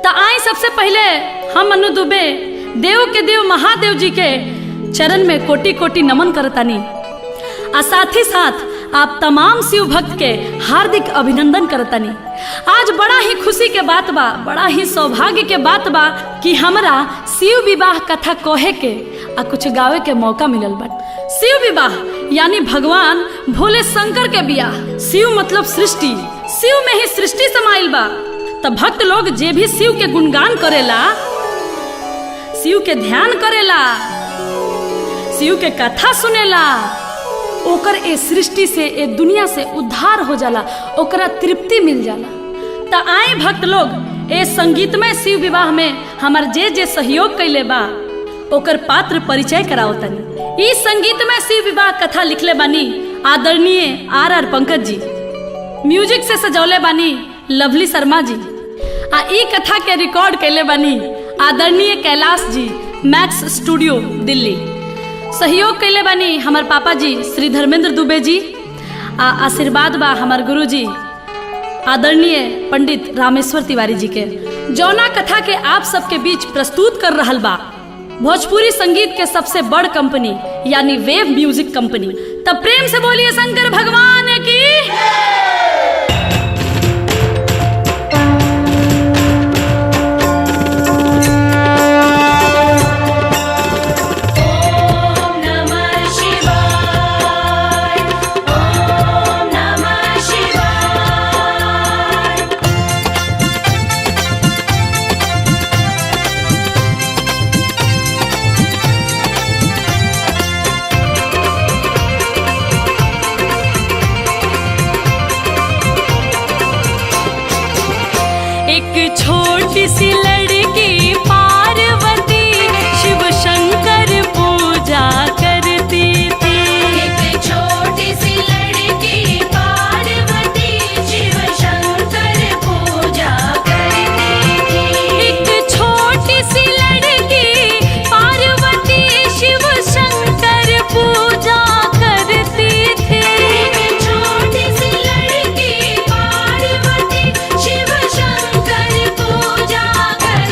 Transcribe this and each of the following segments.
तो आई सबसे पहले हम मनु दुबे देव के देव महादेव जी के चरण में कोटि कोटि नमन करतानी। आ साथ ही साथ आप तमाम शिव भक्त के हार्दिक अभिनंदन करतानी। आज बड़ा ही खुशी के बात बा, बड़ा ही सौभाग्य के बात बा कि हमरा शिव विवाह कथा कहे के आ कुछ गावे के मौका मिलल बा। शिव विवाह यानी भगवान भोले शंकर के बियाह। शिव मतलब सृष्टि, शिव में ही सृष्टि समाइल बा। तब भक्त लोग जे भी शिव के गुणगान करेला, शिव के ध्यान करेला, शिव के कथा सुनेला, ओकर ए सृष्टि से ए दुनिया से उद्धार हो जाला, ओकरा तृप्ति मिल जाला। त आए भक्त लोग ए संगीतमय शिव विवाह में हमार जे जे सहयोग कैले बा ओकर पात्र परिचय कराओ तनी। ई संगीतमय शिव विवाह कथा लिखले बानी आदरणीय आर पंकज जी, म्यूजिक से सजौले बानी लवली शर्मा जी, आ ई कथा के रिकॉर्ड कैले बानी आदरणीय कैलाश जी, मैक्स स्टूडियो दिल्ली। सहयोग कैले बानी हमार पापा जी श्री धर्मेंद्र दुबे जी, आ आशीर्वाद बा हमार गुरु जी आदरणीय पंडित रामेश्वर तिवारी जी के। जौना कथा के आप सबके बीच प्रस्तुत कर रहल बा भोजपुरी संगीत के सबसे बड़ कंपनी यानी वेव म्यूजिक कंपनी। तब प्रेम से बोलिए शंकर भगवान की। छोटी सी लड़की पार्वती शिव शंकर पूजा करती थी। एक छोटी सी लड़की पार्वती शिव शंकर पूजा करती थी। एक छोटी सी लड़की पार्वती शिव शंकर पूजा करती थी। एक छोटी सी लड़की पार्वती शिव शंकर पूजा करती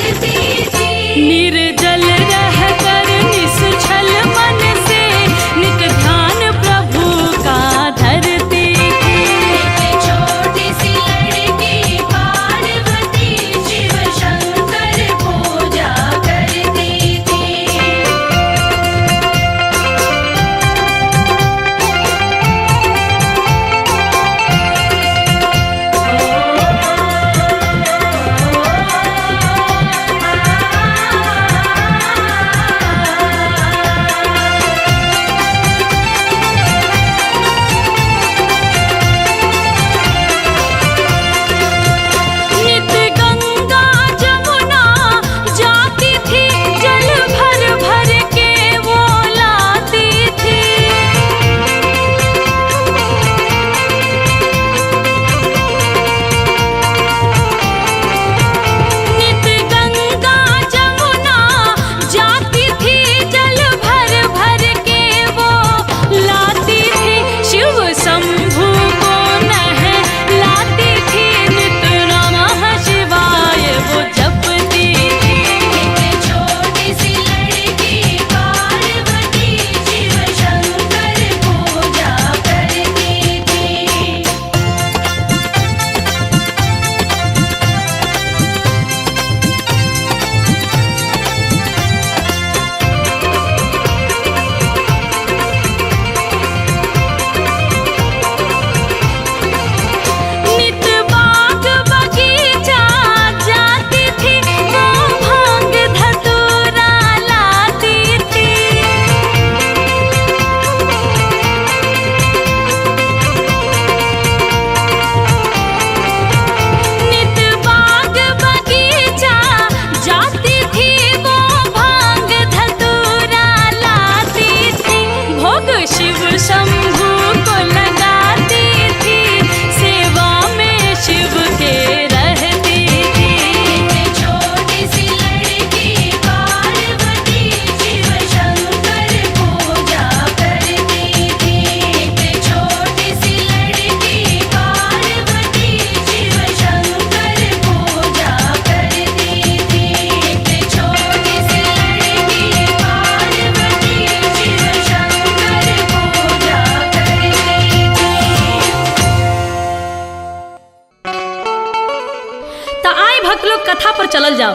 आए भक्त लोग कथा पर चलल जाओ।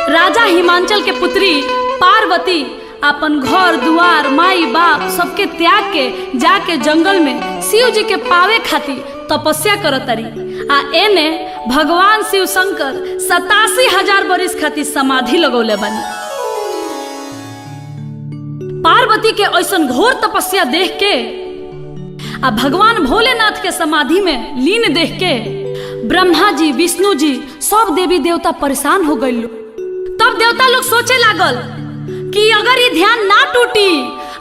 राजा हिमांचल के पुत्री पार्वती अपन घर दुआर माई बाप सबके त्याग के जाके जंगल में शिव जी के पावे खातिर तपस्या करतरी। आ एने भगवान शिव शंकर 87,000 बरिस खातिर समाधि लगौले बनी। पार्वती के ऐसन घोर तपस्या देख के आ भगवान भोलेनाथ के समाधि में लीन देख के ब्रह्मा जी विष्णु जी सब देवी देवता परेशान हो गए। तब देवता लोग सोचे लागल कि अगर ये ध्यान ना टूटी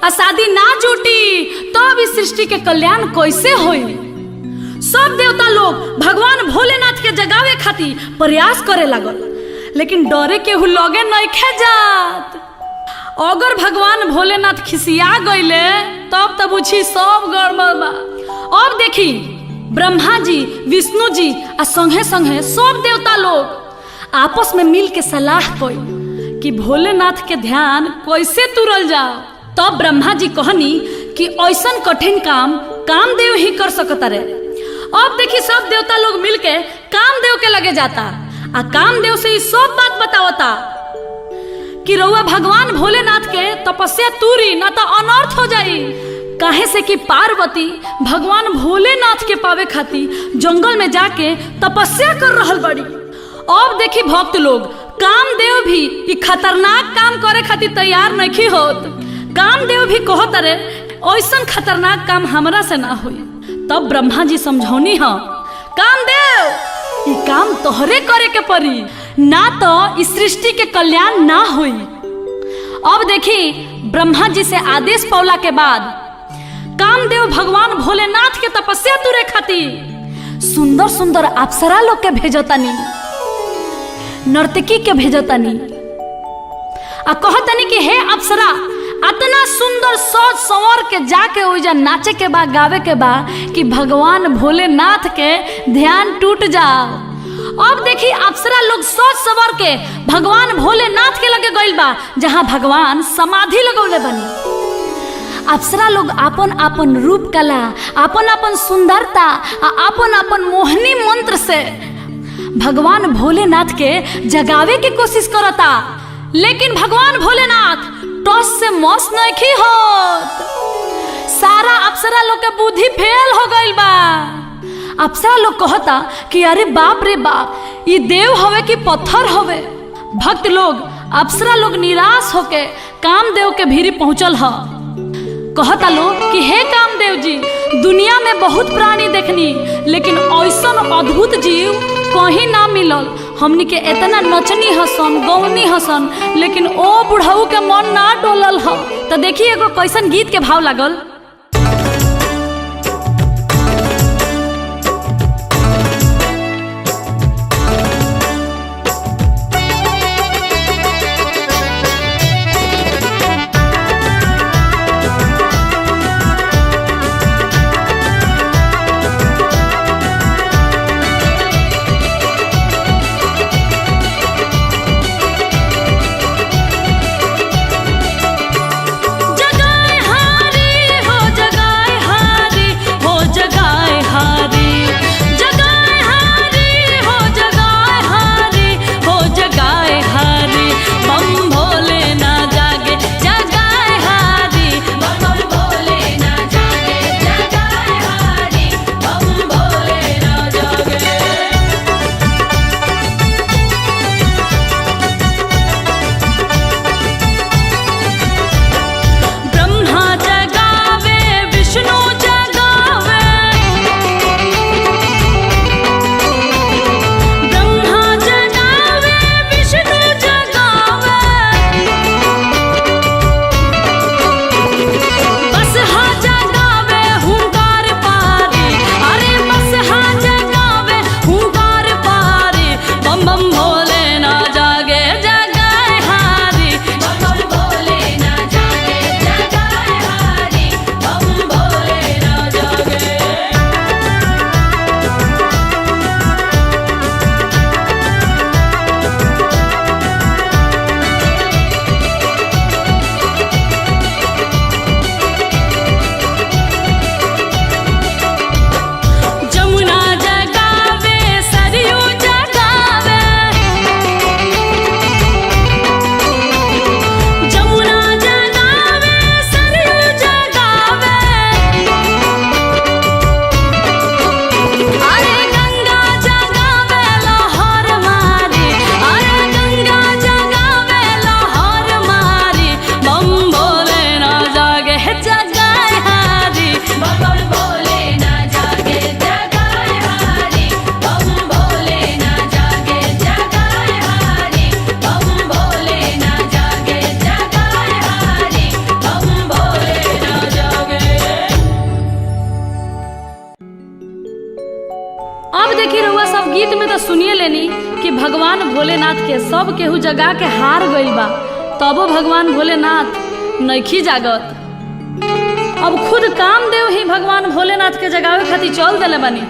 और शादी ना जुटी तब इस सृष्टि के कल्याण कैसे होई। सब देवता लोग भगवान भोलेनाथ के जगावे खातिर प्रयास करे लागल, लेकिन डरे केहू लगे नहीं खे जात। अगर भगवान भोलेनाथ खिसिया गईले तब पूछी सब गड़बड़ बा। अब देखी ब्रह्मा जी विष्णु जी आ संगे संगे सब देवता लोग आपस में मिल के सलाह कई कि भोलेनाथ के ध्यान कैसे तुरल जाओ। तब ब्रह्मा जी कहनी कि ऐसन कठिन काम कामदेव ही कर सकता रे। अब देखी सब देवता लोग मिलके कामदेव के लगे जाता आ कामदेव से सब बात बतावता कि रउआ भगवान भोलेनाथ के तपस्या तूरी ना तो अनर्थ हो जाई। काहे से कि पार्वती भगवान भोलेनाथ के पावे खातिर जंगल में जाके तपस्या कर रहल बड़ी। अब देखी भक्त लोग कामदेव भी ई खतरनाक काम करे खातिर तैयार नहीं होत। कामदेव भी कहत रे ऐसन खतरनाक काम हमरा से ना होई। तब ब्रह्मा जी समझौनी ह कामदेव ई काम तोहरे करे के पड़ी, ना तो इस सृष्टि के कल्याण ना होई। अब देखी ब्रह्मा जी से आदेश पौला के बाद कामदेव भगवान भोलेनाथ के तपस्या तुरे खातिर सुंदर सुंदर अप्सरा लोग के भेजतानी, नर्तकी के भेजतानी आ कहतानी कि हे अप्सरा इतना सुंदर सोच संवर के जाके ओइजा नाचे के बा गावे के बा कि भगवान भोलेनाथ के ध्यान टूट जाओ। अब देखी अप्सरा लोग सोच संवर के भगवान भोलेनाथ के लगे गइल बा जहां भगवान समाधि लगौले बनी। अप्सरा लोग आपन आपन रूप कला आपन आपन सुंदरता आपन आपन मोहनी मंत्र से भगवान भोलेनाथ के जगावे की कोशिश करता, लेकिन भगवान भोलेनाथ टॉस से मौस नहीं होत। सारा अप्सरा लोग के बुद्धि फेल हो गइल बा। अप्सरा लोग कहता कि अरे बाप रे बाप ये देव हवे कि पत्थर हवे। भक्त लोग अप्सरा लोग निराश होके कामदेव के भीरी पहुंचल ह। कहता लोग कि हे कामदेव जी दुनिया में बहुत प्राणी देखनी, लेकिन ऐसन अद्भुत जीव कहीं ना मिलल। हमनी के इतना नचनी हसन गौनी हसन, लेकिन ओ बुढ़ऊ के मन ना डोलल ह। तो देखिए एगो कैसन गीत के भाव लागल। जगाए हारी भगवान भोलेनाथ के सब केहू जगा के हार गइल बा, तबो भगवान भोलेनाथ नइखी जागत। अब खुद कामदेव ही भगवान भोलेनाथ के जगावे खातिर चल देले बानी।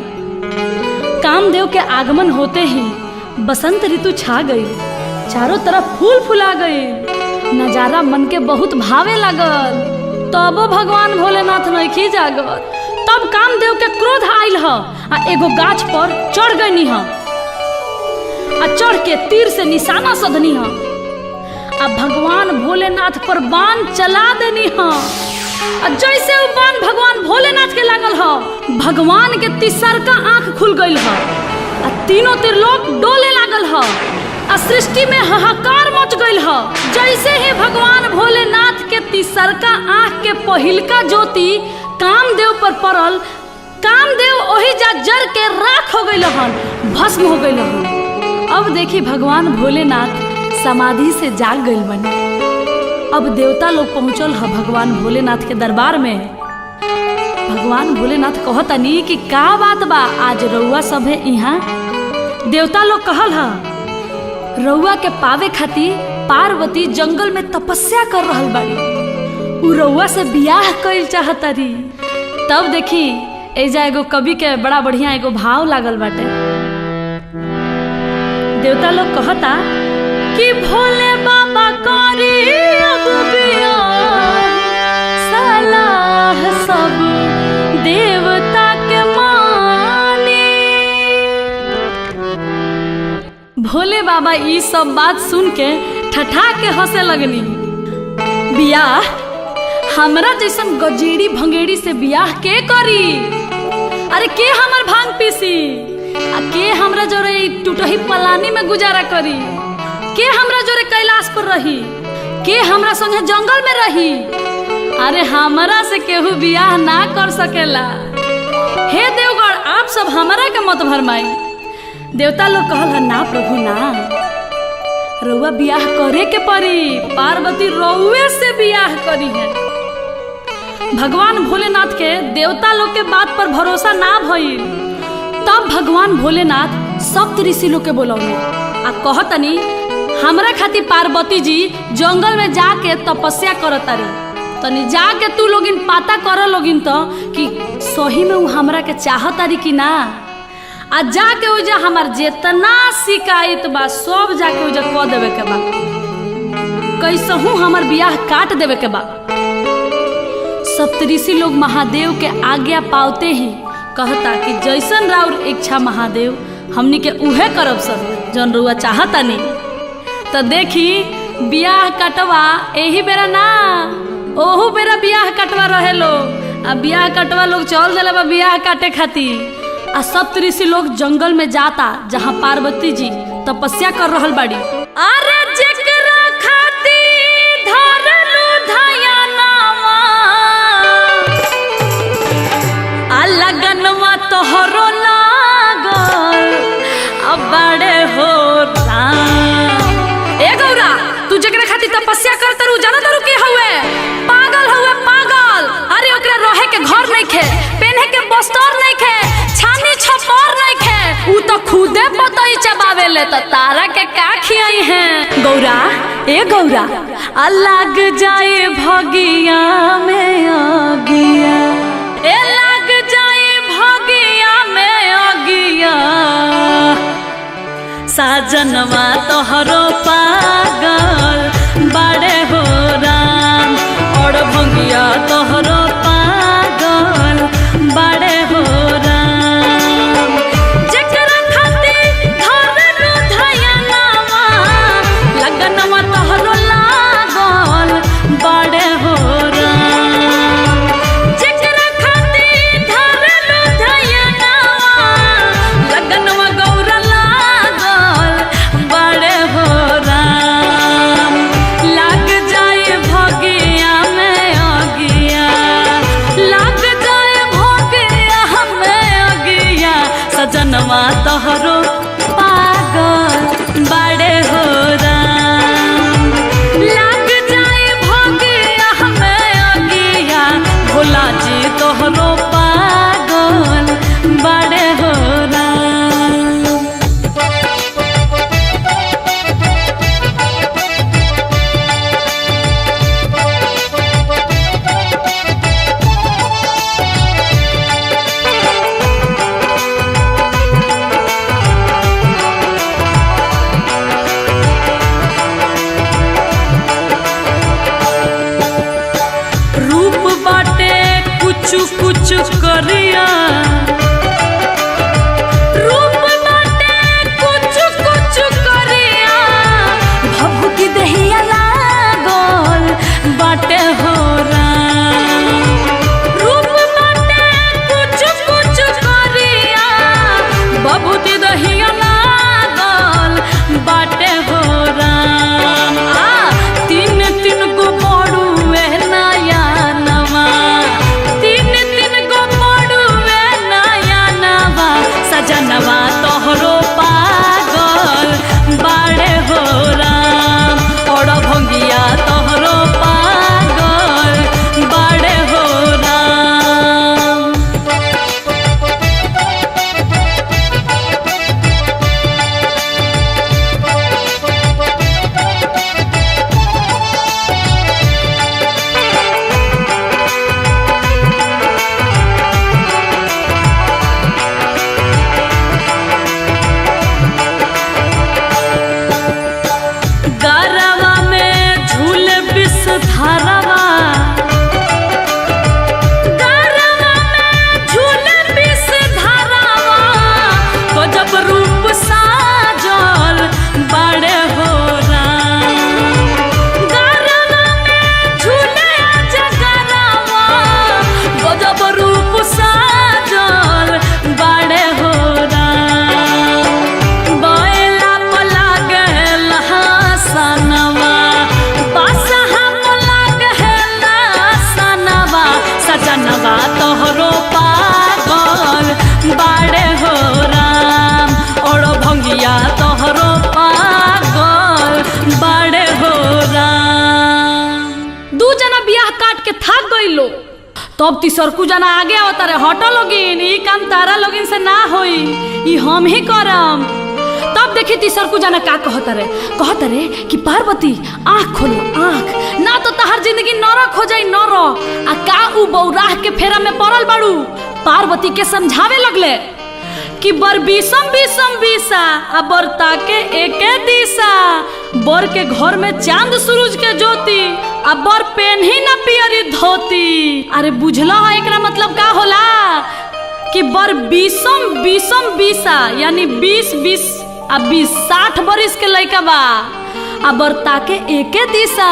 कामदेव के आगमन होते ही बसंत ऋतु छा गई, चारों तरफ फूल फुला गई, नजारा मन के बहुत भावे लागल। तबो भगवान भोलेनाथ नइखी जागत। तब कामदेव के क्रोध आइल ह आ एगो गाछ पर चढ़ गई ह आ चढ़ के तीर से निशाना सधनी ह आ भगवान भोलेनाथ पर बाण चला देनी ह। आ जैसे वो बाण भगवान भोलेनाथ के लागल ह, भगवान के तिसरका आंख खुल गई ह आ तीनों त्रिलोक डोले लागल ह आ सृष्टि में हाहाकार मच गई ह। जैसे ही भगवान भोलेनाथ के तिसरका आंख के पहिलका ज्योति कामदेव पर पड़ल, कामदेव ओही जा जर के राख हो गई हन, भस्म हो गई हन। अब देखी भगवान भोलेनाथ समाधि से जाग गई बने। अब देवता लोग पहुंचल ह भगवान भोलेनाथ के दरबार में। भगवान भोलेनाथ कहतनी कि का बात बा, आज रउआ सब है यहाँ। देवता लोग कहल ह रउआ के पावे खातिर पार्वती जंगल में तपस्या कर रहल बाड़ी, उ रउआ से बियाह कइल चाहतारी। तब देखी एजा एगो कवि के बड़ा बढ़िया एगो भाव लागल बाटे। देवता लोग कहता कि भोले बाबा करी अब बियाह, सलाह सब देवता के मानी। भोले बाबा ई सब बात सुन के ठठा के हंसे लगनी। बियाह हमरा जैसन गजेड़ी भंगेड़ी से बियाह के करी? अरे के हमर भांग पीसी आ के हमरा जोरे टूटही पलानी में गुजारा करी? के हमरा जोरे कैलाश पर रही? के हमरा संगे जंगल में रही? अरे हमरा से केहू बियाह ना कर सकेला। हे देवगण, आप सब हमरा के मत भरमाई। देवता लोग कहल ना प्रभु ना, रउआ बियाह करे के पड़ी, पार्वती रउए से बियाह करी है। भगवान भोलेनाथ के देवता लोग के बात पर भरोसा ना भइल। तब भगवान भोलेनाथ सप्त ऋषि लोग के बोलौले आ कहतनी हमरा खातिर पार्वती जी जंगल में जाके तपस्या करतारी, तनी जाके तू लोगिन पता कर लोगिन तो कि सही में उ हमरा के चाहतारी कि ना। आ जाके उजा हमार जेतना शिकायत बा सब जाके उजा कह देवे के बा, कैसहू हमार बियाह काट देवे के बा। सप्तऋषि लोग महादेव के आज्ञा पावते ही कहता कि जैसन राउर इच्छा महादेव, हमनी के उहे करब सब जौन रउआ चाहता नहीं। तो देखी बियाह कटवा यही बेरा ना, ओहू बेरा बियाह कटवा रहे लोग। आ बियाह कटवा लोग चल दिले बा बियाह काटे खातिर। आ सप्तऋषि लोग जंगल में जाता जहाँ पार्वती जी तपस्या कर रहल बाड़ी। अरे जेकरा खातिर धरलू धयानावा, आ लगनवा तोहरो लागल, अब बड़े हो राम। ए गौरा, तू जेकरा खातिर तपस्या करत रू जाना तारू के हउए? पागल हउए पागल। अरे ओकरा रहे के घर नहीं खे, पहने के बस्तर नहीं खे, छानी छपर नहीं खे, उ तो खुदे पतई चबावेले, तो तारा के का खियाई है? गौरा ए गौरा, अलग जाए भगिया में अगिया, ए लग जाए भगिया में अगिया, साजनवा तोहरो पागल बड़े हो राम, और भंगिया तोहरो पागल बड़े हो राम। जेकरा खातिर धरलू धयानावा, लगनवा तोहरो लागल बड़े हो राम। जेकरा खातिर धरलू धयानावा, लगनवा गौरा लागल बड़े हो राम। लग जाए भगिया में अगिया, कुछ करिया रूप बाटे कुछ कुछ करिया भभूति दहिया लागल बाटे हो राम रूप बाटे कुछ कुछ करिया भभूति दहिया लागल बाटे हो राम तीन तीन को पड़ुए नया नवा तीन तीन को पड़ुए नया नवा सजनवा तोहरो पागल बाड़े हो राम और भंगिया तोहरो पागल बाड़े हो राम। गरवा में झूले विष धारवा गरवा में झूले विष धारवा तो जब रूप साजल बड़े हो राम गरवा में झूले जगरवा तो जब रूप साजल बड़े हो राम बैला पला गल सनवा बसहा पला गल सनवा सजनवा तोहरो पागल बाड़े हो राम और भंगिया तोहरो पागल बाड़े हो राम। दू जना बियाह काट के थाक गइलो तब तीसरकू जना आगे आवता रे हटो लोगिन ई काम तारा लोगिन से ना होई ई हम ही करम। तब देखी तीसरकू जना का कहता रे कि पार्वती आँख खोलो आँख ना तो तहर जिंदगी नरक हो जाई नरक आ का उ बौराह के फेरा में पड़ल बाड़ू। पार्वती के समझावे लगले कि बर बीसम बीसम बीसा आ बर ताके एके दिशा बर के घर में चांद सूरज के ज्योति आ बर पेन्ही ना पियरी धोती। अरे बुझला एकरा मतलब का होला कि बर बीसम बीसम बीसा यानी 20 आ 20-60 बरिस के लइका बा आ बर ताके एके दिशा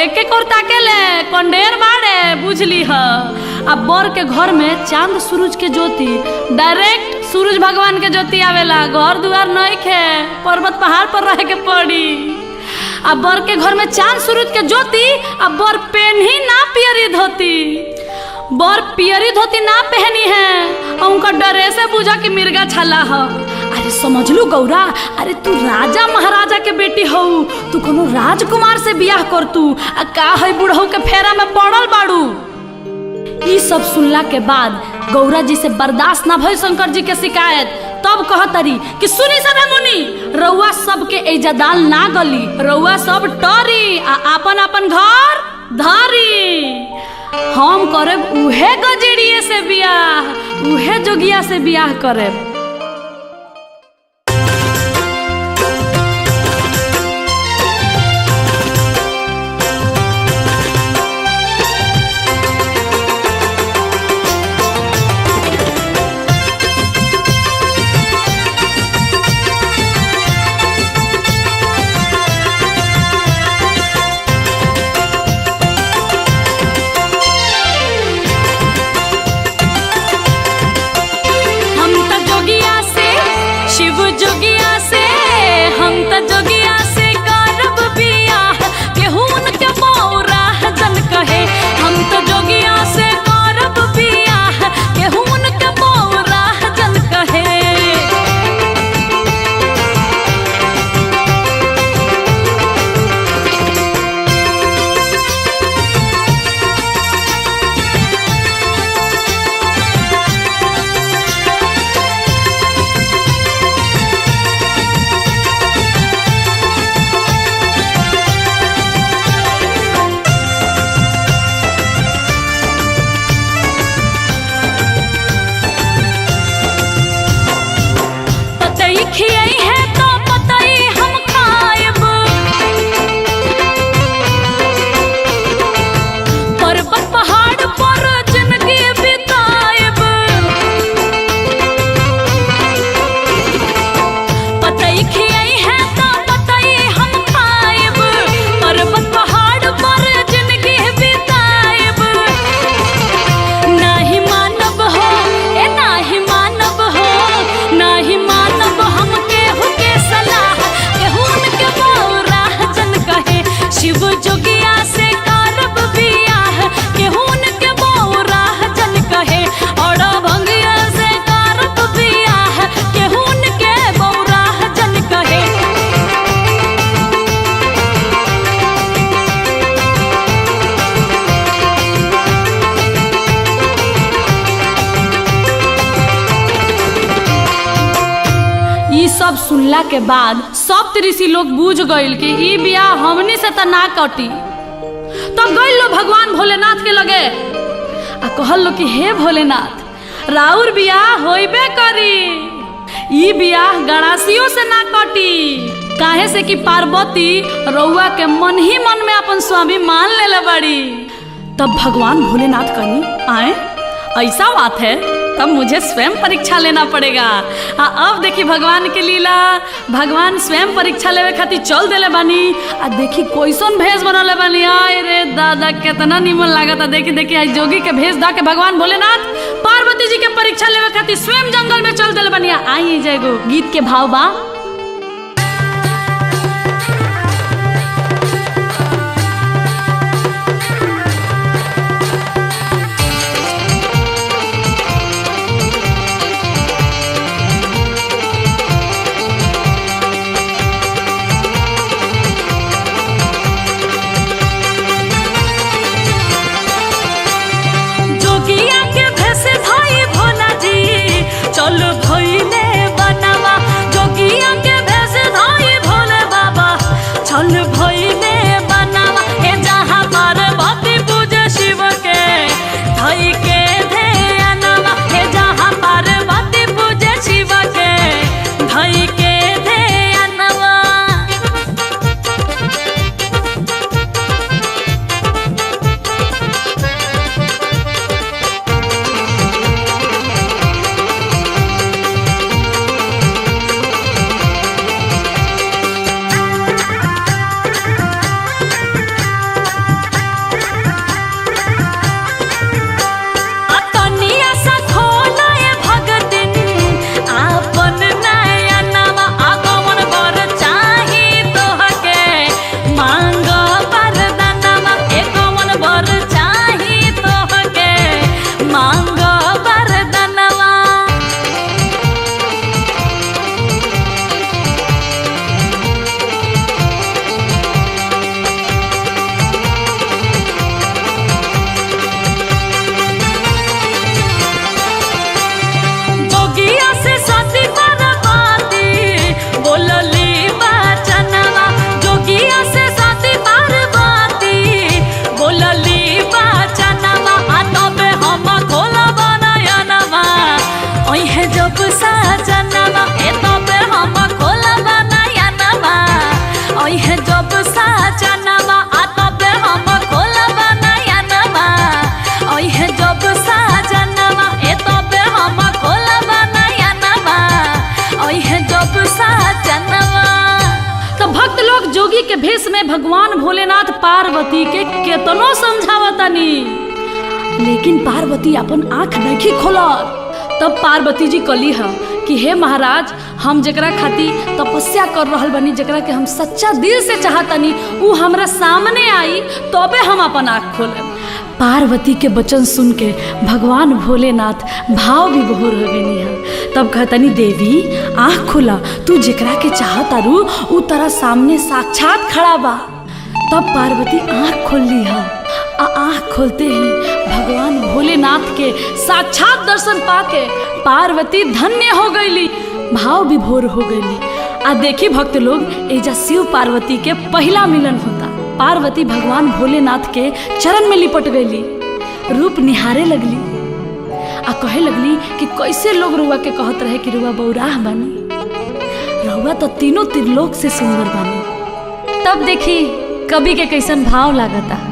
एके कोर ताके ले कंडेर बाड़े बुझली ह आ बर के घर में चांद सूरज के ज्योति डायरेक्ट सूरज भगवान के ज्योति आवेला घर दुआर नहीं खे पर्वत पहाड़ पर रहे के पड़ी आ बर के घर में चांद सूरज के ज्योति आ बर पेन्ही ना पियरी धोती बर पियरी धोती ना पहनी है और उनका डरे से बुझा कि मिर्गा छला ह। अरे समझ लू गौरा अरे तू राजा महाराजा के बेटी हो तू कोनो राजकुमार से बियाह कर तू आ का है बुढ़ऊ के फेरा में पड़ल बाड़ू। ई सब सुनला के बाद गौरा जी से बर्दाश्त ना भइल शंकर जी के शिकायत। तब कहतरी कि सुनी सदा मुनि रउआ सबके इज्जदाल ना गली रउआ सब टरी आ अपन अपन घर धरी हम करब उहे गजेड़िए से बियाह उहे जोगिया से बियाह करब। जोगी खियाई है तो बताई हम खाएब, पर्वत पहाड़ पर जिंदगी बिताएब। नाही मानब हो ए नाही मानब हो, नाही मानब हम केहू के सलाह, केहू उनके बौरा जन कहे शिव जोगिया से करब बियाह, केहू उनके बौरा जन कहे और भंगिया से करब बियाह, केहू उनके बौरा जन कहे। ई सब सुनला के बाद सब ऋषि लोग बूझ गइल कि ई बियाह हमनी से त ना कटी। तब गइल लो भगवान भोलेनाथ के लगे आ कहल लो कि हे भोलेनाथ राउर बियाह होइबे करी, ई बियाह गणासियों से ना कटी, काहे से कि पार्वती रउआ के मन ही मन में अपन स्वामी मान लेले बड़ी। तब भगवान भोलेनाथ कही आए ऐसा बात है तब मुझे स्वयं परीक्षा लेना पड़ेगा। अब देखी भगवान की लीला, भगवान स्वयं परीक्षा लेवे खातिर चल देले बानी आ देखी कैसन भेष बनले बानी। आय रे दादा कितना निमन लागता। देखी देखी आज जोगी के भेष दा के भगवान भोलेनाथ पार्वती जी के परीक्षा लेवे खातिर स्वयं जंगल में चल देले बानी। आई जगो गीत के भाव बा चल भइले बनवा, जोगिया के भेष धाई भोले बाबा चल भइले बनवा। ए जहाँ पार्वती पूजे शिव के धई के ध्यानवा, ए जहाँ पार्वती पूजे शिव के धई के ध्यानवा। जोगी के भेष में भगवान भोलेनाथ पार्वती के केतनो समझावतानी, लेकिन पार्वती अपन आंख नहीं खोलत। तब पार्वती जी कली है कि हे महाराज हम जकरा खातिर तपस्या कर रहल बनी, जकरा के हम सच्चा दिल से चाहतनी, उ हमरा सामने आई तबे हम अपन आँख खोलेम। पार्वती के वचन सुन के भगवान भोलेनाथ भाव विभोर हो गई है। तब कहतनी देवी आँख खोला, तू जेकरा के चाहतारू उ तेरा सामने साक्षात खड़ा बा। तब पार्वती आँख खोल ली है। आँख खोलते ही भगवान भोलेनाथ के साक्षात दर्शन पाके पार्वती धन्य हो गईली, भाव विभोर हो गईली। आ देखी भक्त लोग एजा शिव पार्वती के पहला मिलन होता। पार्वती भगवान भोलेनाथ के चरण में लिपट गईली, रूप निहारे लगली आ कहे लगली कि कैसे लोग रुआ के कहत रहे कि रुआ बौराह बानी, रुआ तो तीनों त्रिलोक से सुंदर बानी। तब देखी कवि के कैसन भाव लागता।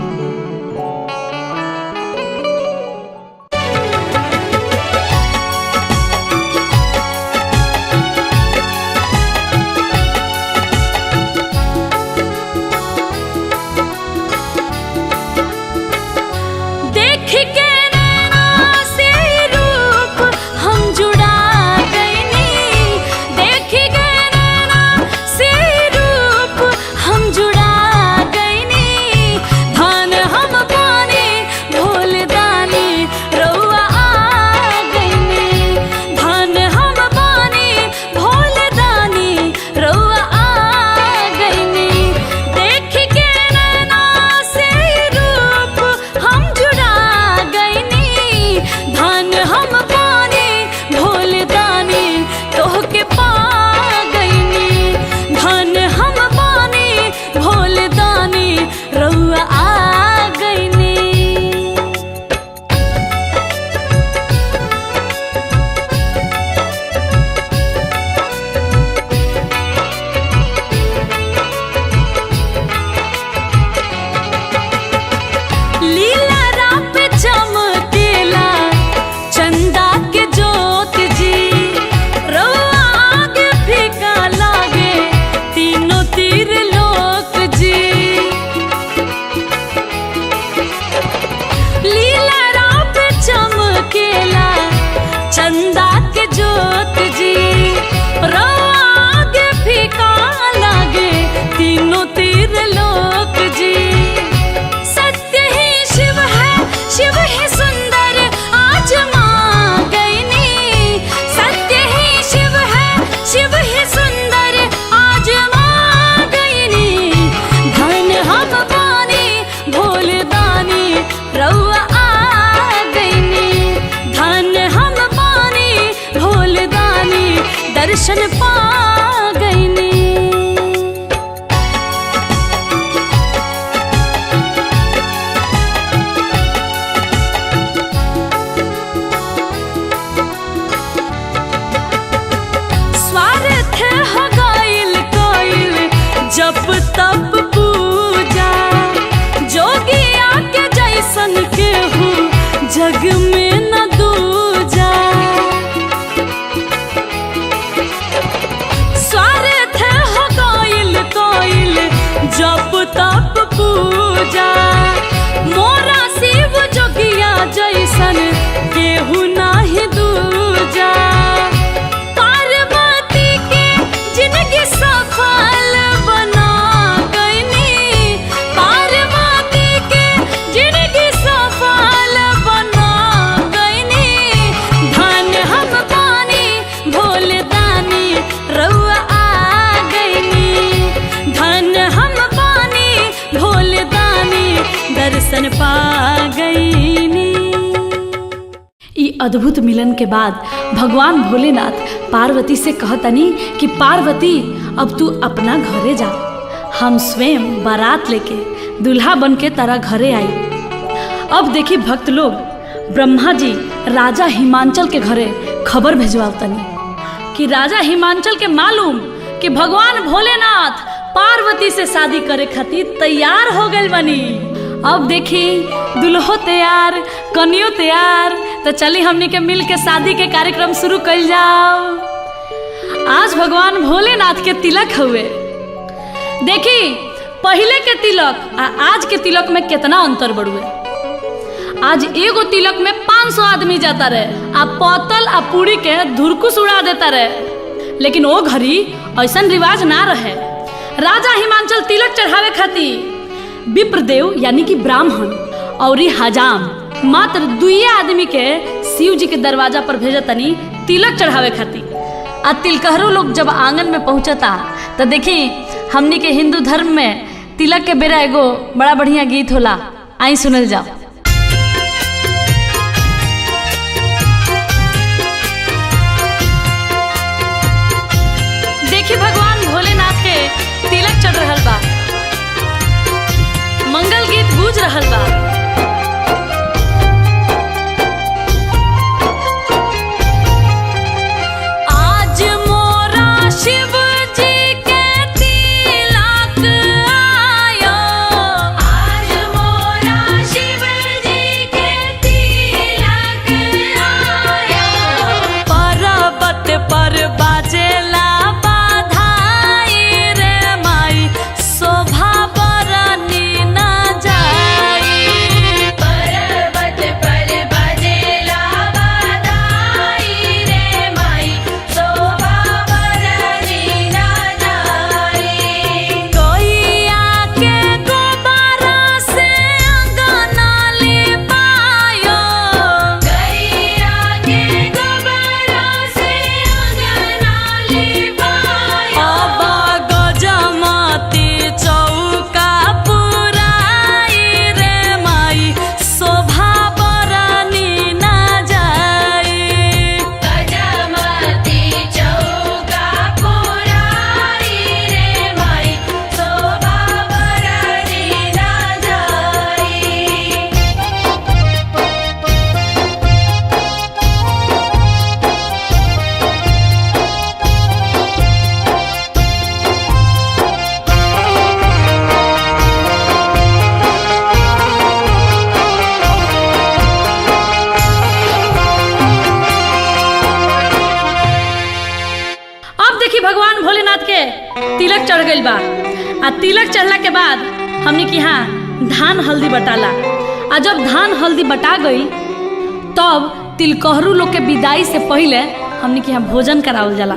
ऐसन पा गईनी। ई अद्भुत मिलन के बाद भगवान भोलेनाथ पार्वती से कहतनी कि पार्वती अब तू अपना घरे जा, हम स्वयं बारात लेके दूल्हा बन के तारा घरे आई। अब देखी भक्त लोग ब्रह्मा जी राजा हिमांचल के घरे खबर भेजवातनी कि राजा हिमांचल के मालूम कि भगवान भोलेनाथ पार्वती से शादी करे खातिर तैयार हो गए बनी। अब देखी दुल्हो तैयार, कन्यो तैयार, तो चली हमनी के मिल के शादी के कार्यक्रम शुरू कर जाओ। आज भगवान भोलेनाथ के तिलक हुए। देखी पहले के तिलक आ आज के तिलक में कितना अंतर बढ़ुए। आज एगो तिलक में 500 आदमी जाता रहे, आ पतल आ पूरी के धुरकुस उड़ा देता रहे। लेकिन वो घड़ी ऐसा रिवाज ना रहे। राजा हिमांचल तिलक चढ़ावे खातिर विप्रदेव यानी कि ब्राह्मण और हजाम मात्र 2 आदमी के शिव जी के दरवाजा पर भेजतनी तिलक चढ़ावे खातिर। आ तिलकहरू लोग जब आंगन में पहुंचता तो देखी हमनी के हिंदू धर्म में तिलक के बेरा एगो बड़ा बढ़िया गीत होला, आई सुनल जाओ। देखी भगवान भोलेनाथ के तिलक चढ़ रहल बा, मंगल गीत गूंज रहल बा। आज मोरा शिव जी के तिलक आयो, आज मोरा शिव जी के तिलक आयो। पर्वत पर बाजेला बाधाई रे माई, शोभा बरनी न जाई। पर्वत पर बजेला बधाई रे माई, शोभा बरनी न जाई। गैया के गोबरा से अंगना लिपायो, गैया के गोबरा से अंगना लिपायो। अब गजमती चौका पुराई रे माई, शोभा बरनी न जाई। गजमती चौका पुराई रे माई, शोभा बरनी न जाई। अब देखी भगवान भोलेनाथ के तिलक चढ़ गइल बा। आ तिलक चढ़ला के बाद हमने की यहाँ धान हल्दी बटाला। आ जब धान हल्दी बटा गई तब तिलकहरू लोग के विदाई से पहले हमने की यहाँ भोजन करावल जाला।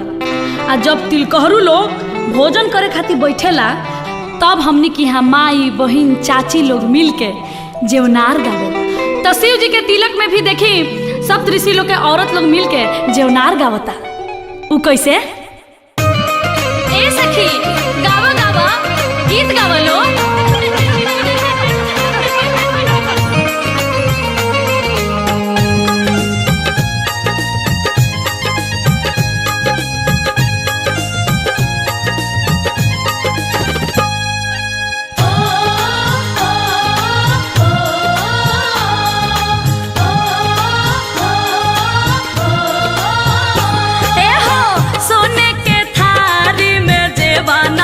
आ जब तिलकहरू लोग भोजन करे खातिर बैठेला तब हमने की यहाँ माई बहिन चाची लोग मिल के जेवनार गावे। तो शिव जी के तिलक में भी देखी सब ऋषि लोग के औरत लोग मिल के जेवनार गावता। उ कैसे? ए सखी गावा गावा, गीत गावा लो। ए हो सोने के थारी में जेवन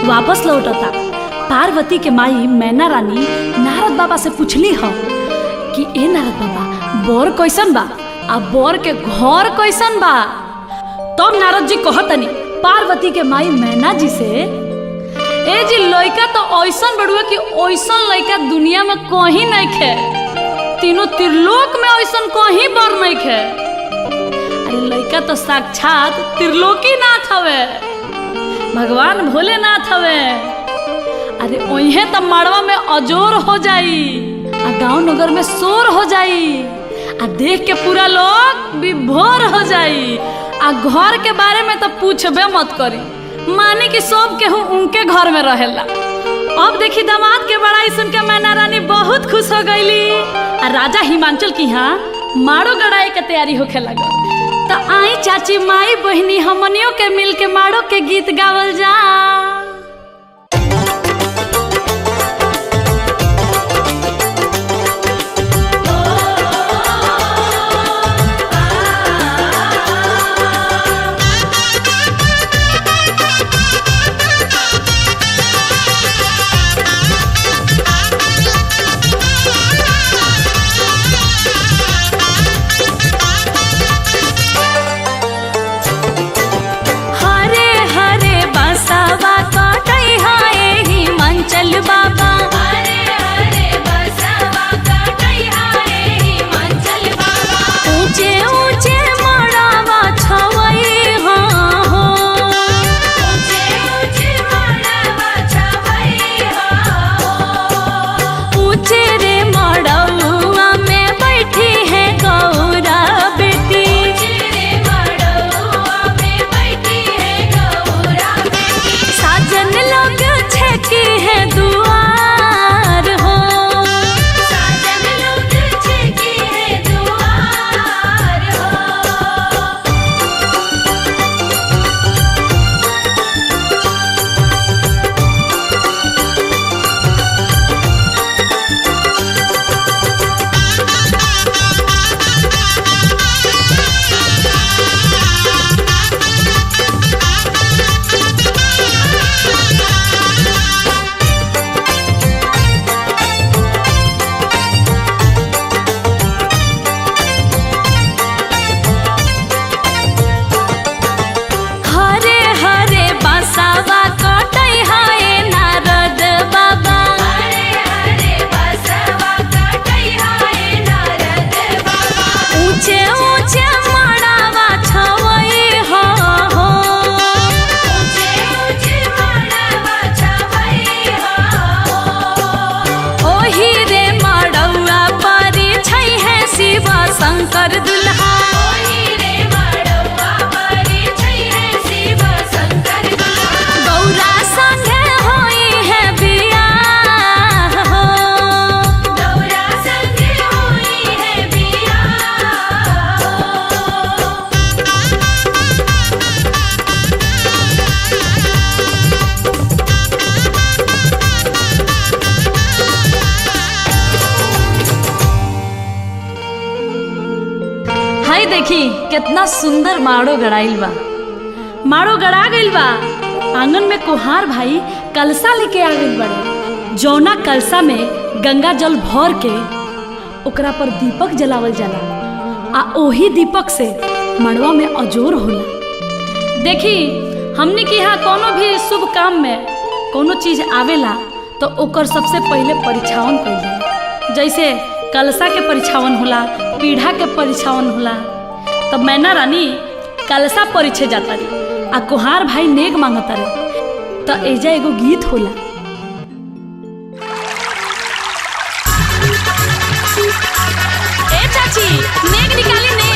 वापस लौटता। पार्वती के माई मैना रानी नारद बाबा से पूछली ह कि ए नारद बाबा बोर कैसन बा आ बोर के घर कैसन बा। तब नारद जी कहतनी पार्वती के माई मैना जी से, ए जी लइका तो ऐसन बड़ुआ कि ऐसन लइका दुनिया में कहीं नहीं खे, तीनों त्रिलोक में ऐसन कहीं बर नहीं खे। अरे लइका तो साक्षात त्रिलोकी नाथ हवे, भगवान भोलेनाथ हवे। अरे ओहे तो मड़वा में अजोर हो जाई आ गांव नगर में शोर हो जाई आ देख के पूरा लोग विभोर हो जाई। आ घर के बारे में तो पूछबे मत करी, माने कि सब केहू उनके घर में रहेला। अब देखी दामाद के बड़ाई सुन के मैना रानी बहुत खुश हो गईली। आ राजा हिमांचल की यहाँ माड़ो गड़ाई के तैयारी होखे लगल। तो आई चाची माई बहनी हमनियों के मिल के माड़ो के गीत गावल जा। हरे हरे बसवा कटई हाय हिमांचल बाबा, हरे हरे बसवा कटई हाय हिमांचल बाबा। ऊंचे ऊंचे मड़ावा छवई हाँ हो, ऊंचे ऊंचे मड़वा छवई हो। ऊंचे रे मड़ौआ में बैठी है गौरा बेटी। चिरे मड़उआ में बैठी है गौरा बेटी। साजन लोग छेकी है दुआर हो, साजन लोग छेकी है दुआर हो। हरे हरे बसवा कटई हाय नारद बाबा। हरे हरे बसवा कटई हाय नारद बाबा। ऊंचे ऊंचे मड़ावा छवई हो, ऊंचे ऊंचे मड़वा छवई हो। ओही रे मड़ौआ परी छै है शिव शंकर दुल्हा। ओही रे मड़उआ परी छै है शिव शंकर दुल्हा। गौरा संगे होई है बियाह हो, गौरा संगे होई है बियाह हो। हाय देखी कितना सुंदर माड़ो गड़ाइल बा। माड़ो गड़ा गइल बा। आंगन में कुहार भाई कलसा लेके आ गइल बड़े। जौना कलसा में गंगा जल भर के ओकरा पर दीपक जलावल जाला आ ओही दीपक से मड़वा में अजोर होला। देखी हमने के यहाँ कोनो भी शुभ काम में कोनो चीज आवेला तो ओकर सबसे पहले परीक्षावन कइल जाला। जैसे कलसा के परीक्षावन होला, पीढ़ा के परीक्षावन होला। तब मैना रानी कलसा परीक्षे जाता रही आ कुहार भाई नेग मांगता रहे। तो एजा एगो गीत होला। ए चाची नेग निकाली नेग।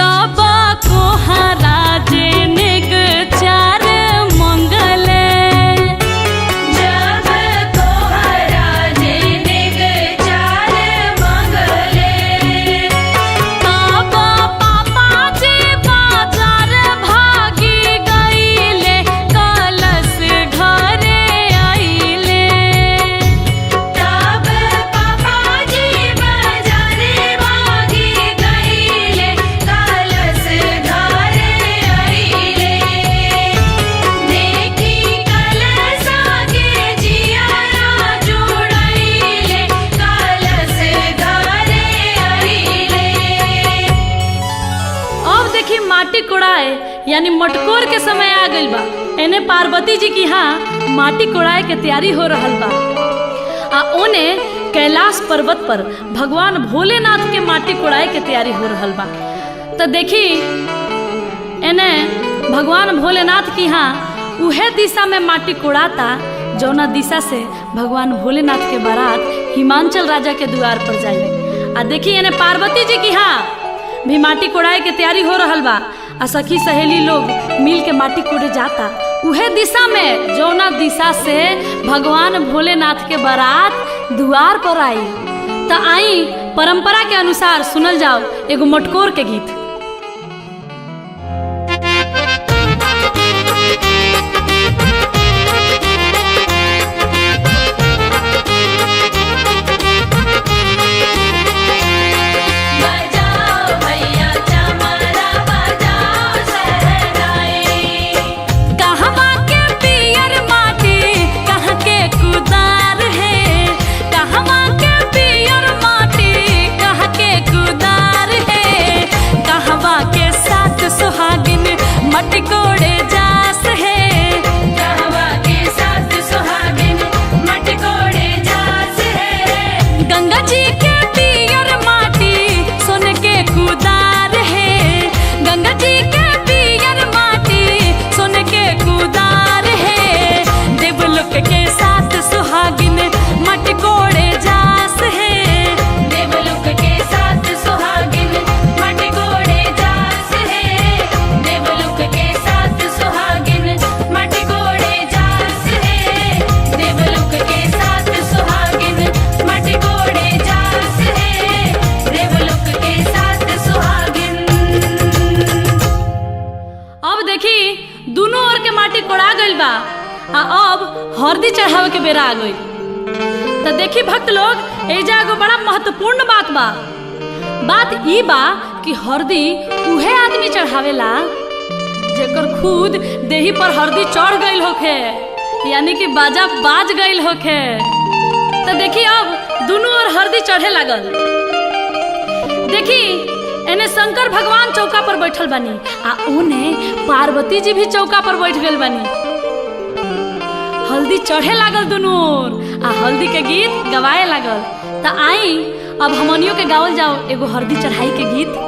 जब कोहरा जेनेक चार मंगले जब कोहरा जेनेक चार मंगले तब पापा जी बाजार भागी गईले कलश घरे आइले तब पापा जी बाजारे भागी गईले कलश घरे आइले देखी कलश के जियारा जुड़ाइले कलश घरे आइले अब देखी माटी कोड़ाए यानी मटकोर के समय आ गइल बा। एने पार्वती जी की यहाँ माटी कोड़ाए के तैयारी हो रहल बा आ ओने कैलाश पर्वत पर भगवान भोलेनाथ के माटी कोड़ाए के तैयारी हो रहल बा। तो देखी एने भगवान भोलेनाथ की यहाँ उहे दिशा में माटी कोड़ाता जौना दिशा से भगवान भोलेनाथ के बारात हिमांचल राजा के द्वार पर जाई। आ देखी एने पार्वती जी की यहाँ भी माटी कोड़ाए के तैयारी हो रहल बा आ सखी सहेली लोग मिल के माटी कोड़े जाता उहे दिशा में जौना दिशा से भगवान भोलेनाथ के बारात द्वार पर आई। तो आई परंपरा के अनुसार सुनल जाओ एगो मटकोर के गीत। बजाओ भैया चमरा बजाओ सहनाई कहवा के पियर माटी कहाँ के कुदार है कहवा के पियर माटी कहाँ के कुदार है कहवा के साथ सुहागिन मट कोड़े जास है कहवा के साथ सुहागिन मटकोड़े जास है गंगा जी के पियर माटी सोन के कुदार है गंगा जी के पियर माटी सोन के कुदार है देवलोक के साथ सुहागिन मट कोड़े जास है देवलोक के साथ सुहागिन मटकोड़े जास है देवलोक के साथ सुहागिन मटकोड़े जास है देवलोक के साथ सुहागिन मटकोड़े जास है देवलोक के साथ सुहागिन। अब देखी दोनों ओर के माटी कोड़ा गइल बा आ अब हरदी चढ़ावे के बेरा आ गई। तो देखी भक्त लोग एजा एगो बड़ा महत्वपूर्ण बात बा। बात ई बा कि हरदी उहे आदमी चढ़ावेला जेकर खुद देही पर हरदी चढ़ गइल होखे यानी कि बाजा बाज गइल होखे। तो देखी अब दोनों ओर हरदी चढ़े लागल। देखी एने शंकर भगवान चौका पर बैठल बानी आ ओने पार्वती जी भी चौका पर बैठ गइल बानी। हल्दी चढ़े लागल दोनों ओर आ हल्दी के गीत गवाए लागल। तो आई अब हमनियों के गावल जाओ एगो हल्दी चढ़ाई के गीत।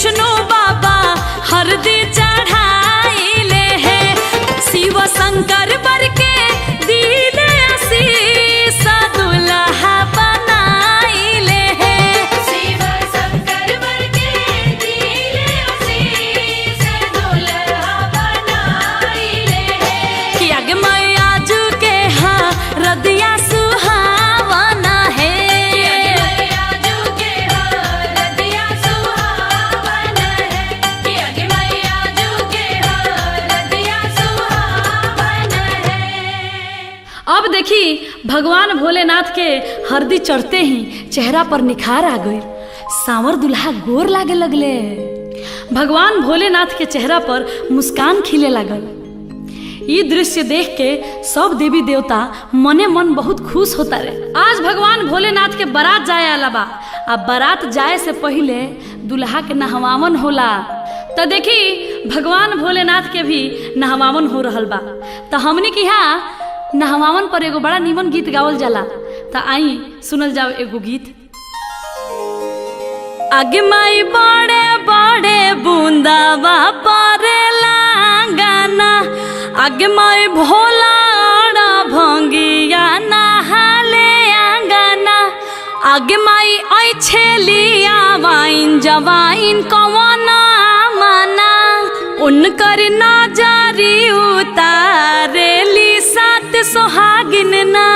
विष्णु बाबा हरदी चढ़ाइले है शिव शंकर बर के दिले आशीष दुल्हा बनाइले है शिव शंकर वर के दिले आशीष दुल्हा बनाइले है कि आगे मैया जू के हाँ रदिया सुहावना है मैया जू के हरदिया सुहावन है कि अगे मैया जू के हरदिया सुहावन है। अब देखी भगवान भोलेनाथ के हरदी चढ़ते ही चेहरा पर निखार आ गई, सांवर दुल्हा गोर लागे लगले। भगवान भोलेनाथ के चेहरा पर मुस्कान खिले लागल। ये दृश्य देख के सब देवी देवता मने मन बहुत खुश होता रहे। आज भगवान भोलेनाथ के बारात जाए आला बा, अब बारात जाए से पहले दुल्हा के नहवावन होला। तो देखी भगवान भोलेनाथ के भी नहवावन हो रहल बा। तो हमनी के यहाँ नहवावन पर एगो बड़ा नीमन गीत गावल जाला। तो आई सुनल जाओ एगो गीत। आगे माई बड़े बड़े बूंदावा परेला गाना आगे माई भोला भंगिया नहाले आंगना आगे माई आई छेलिया वाइन जवाइन कवना माना उनकर नजरी उतारेली सात सोहागिन ना।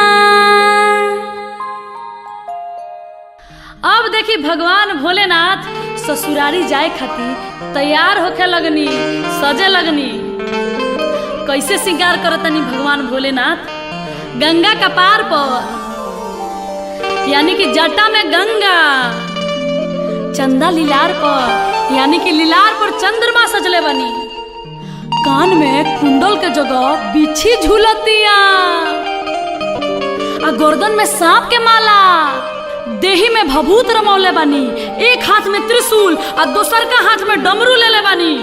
अब देखी भगवान भोलेनाथ ससुरारी जाए खातिर तैयार होके लगनी, सजे लगनी। कैसे श्रृंगार करतनी भगवान भोलेनाथ? गंगा का पार पर यानी कि जटा में गंगा, चंदा लीलार पर यानी कि लीलार पर चंद्रमा सजले बनी, कान में कुंडल के जगह बिच्छी झूलतिया, आ गर्दन में सांप के माला, देही में भभूत रमौले बानी, एक हाथ में त्रिशूल आ दोसर का हाथ में डमरू लेले बानी।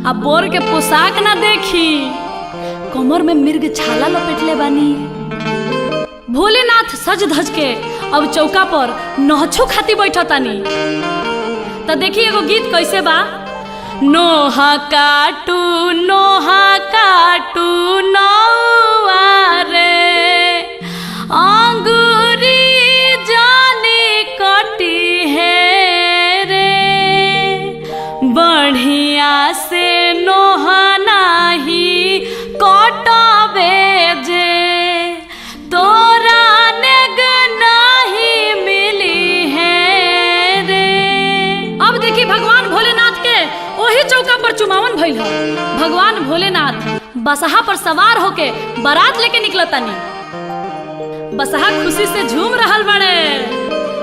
आ बोर के पोशाक ना देखी, कमर में मिर्ग छाला लपेटले बानी। भोलेनाथ सज धज के अब चौका पर नहछो खाती बैठतानी। तो देखी एगो गीत कैसे बा। नोहा काटू नौआ रे अंगूरी जानी कटी है रे बढ़िया से नोहा नाही कटबे जे तोरा नेग नहीं मिली है रे। अब देखी भगवान भोलेनाथ के वही चौका पर चुमावन भइल ह। भगवान भोलेनाथ बसहा पर सवार होके बारात लेके निकलतानी। बसहा खुशी से झूम रहल बड़े।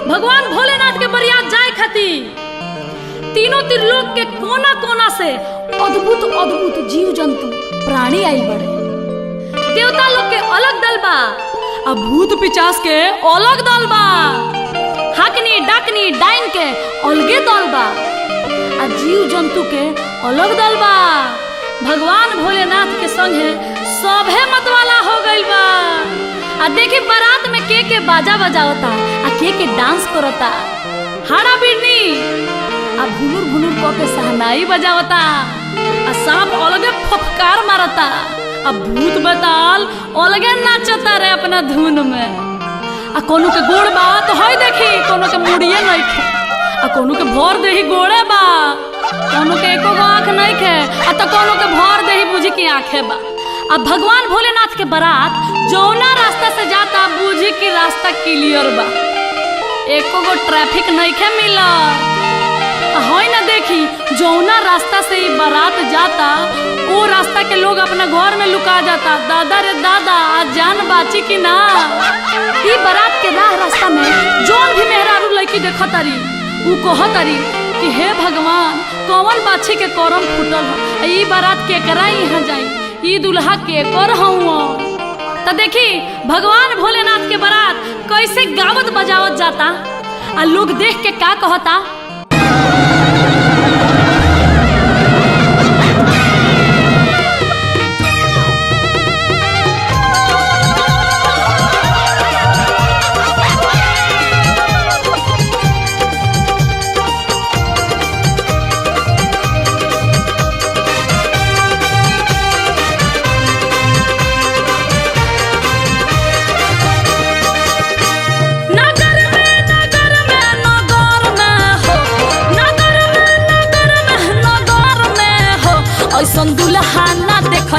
भगवान भोलेनाथ के बरियात जाए खातिर तीनों त्रिलोक के कोना कोना से अद्भुत अद्भुत जीव जंतु प्राणी आइल बड़े। देवता लोग के अलग दल बा, अब भूत पिचास के अलग दल बा, हकनी डाकनी डाइन के अलगे दल बा, आ जीव जंतु के अलग दल बा। भगवान भोलेनाथ के संगे सभे मतवाला हो गइल बा। आ देखी बारात में के बाजा बजावता आ के डांस करता, हाड़ा बिरनी आ भुनुर भुनुर क के सहनाई बजावता, आ सांप अलगे फफकार मारता, आ भूत बताल अलगे नाचता रे अपना धुन में। आ कोनो के गोड़ बा तो हई देखी, कोनो के मुड़िए नइखे, आ कोनो के भर देही गोड़े बा, कोनो के एको गो आँख नइखे, आ तो कोनो के भर देही बुझी की आँखे बा। अब भगवान भोलेनाथ के बारात जौना रास्ता से जाता बुझी की रास्ता क्लियर बा, एको गो ट्रैफिक नइखे मिलत। हई ना देखी जौना रास्ता से ई बारात जाता वो रास्ता के लोग अपना घर में लुका जाता। दादा रे दादा आज जान बाची की ना। ई बारात के रास्ता में जौन भी मेहरारू लड़की देखतारी ऊ कहतारी कि हे भगवान कौन बाछी के करम फूटल है, ई बारात के करा यहाँ जाई, ई दुल्हा के कर हूँ। तो देखी भगवान भोलेनाथ के बारात कैसे गावत बजावत जाता, आ लोग देख के का कहता।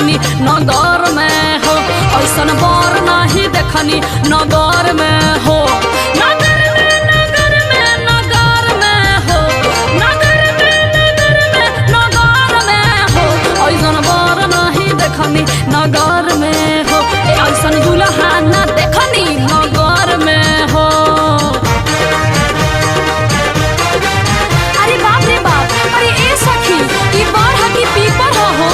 देखनी नगर में हो, ऐसन बर नहीं देखनी नगर में हो। नगर में नगर में नगर में हो, नगर में नगर में नगर में हो, ऐसन बर नहीं देखनी नगर में हो, ऐसन दुल्हा न देखनी नगर में हो। अरे बाप रे बाप, अरे ए सखी ई बाढ़ की पीपर हो।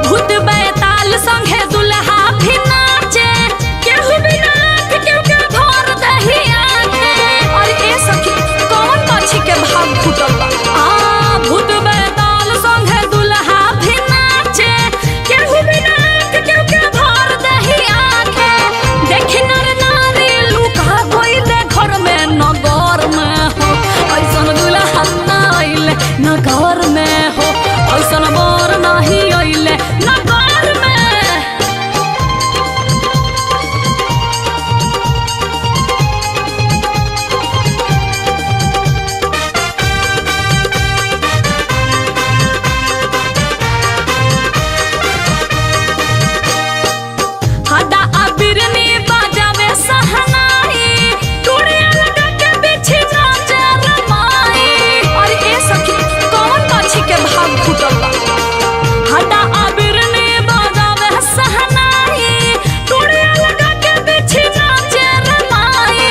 भूत बैताल संगे दुल्हा भी नाचे, केहू भी नाच केहू के भर दही आके। अरे ए सखी कौन पक्षी के भाग फूटल बा। भूत बैताल संगे दुल्हा भी नाचे, केहू भी नाच केहू के भर दही आके। देखी नर नारी लुका गइले घर में नगर में हो, ऐसन दुल्हा ना अइले नगर में हो, ऐसन बर नहीं अइले नगर में। हड्डा अबिरनी बजावे सहनाई, टूड़िया लगा के बिछी नाचे रमाई। अरे ए सखी कौन पक्षी के भाग फूटल बा। हड्डा अबिरनी बजावे सहनाई, टूड़िया लगा के बिछी नाचे रमाई।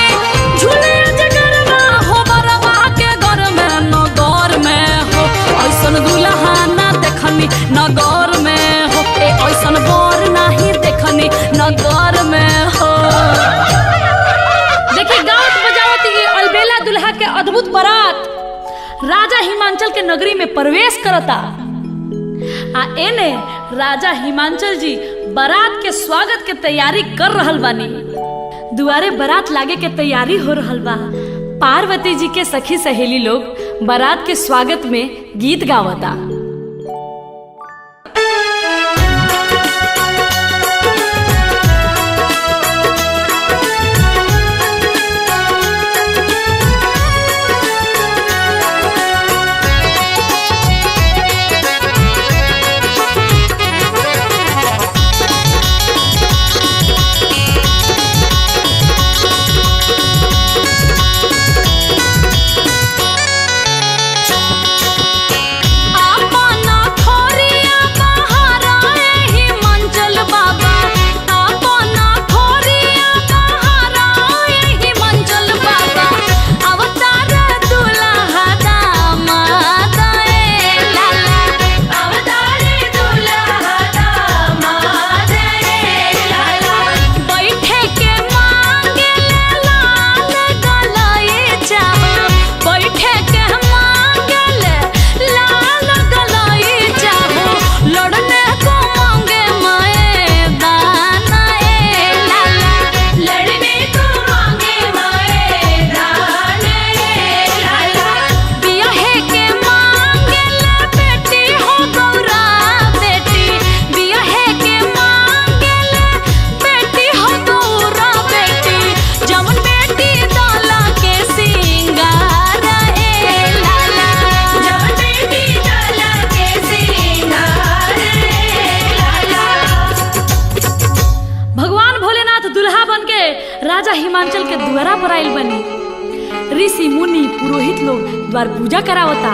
झूले जगरवा हो बरवा के घर में नगर में हो, ऐसन दुल्हा ना देखनी नगर में हो, ऐसन बर नहीं देखनी नगर में हो। देखिए गावत बजावत ये अलबेला दुल्हा के अद्भुत बारात राजा हिमांचल के नगरी में प्रवेश करता। एने राजा हिमांचल जी बारात के स्वागत के तैयारी कर रहल बानी। दुआरे बारात लागे के तैयारी हो रहल बा। पार्वती जी के सखी सहेली लोग बारात के स्वागत में गीत गावता। राजा हिमांचल के द्वारा पर आइल बनी। ऋषि मुनि पुरोहित लोग द्वार पूजा करावता।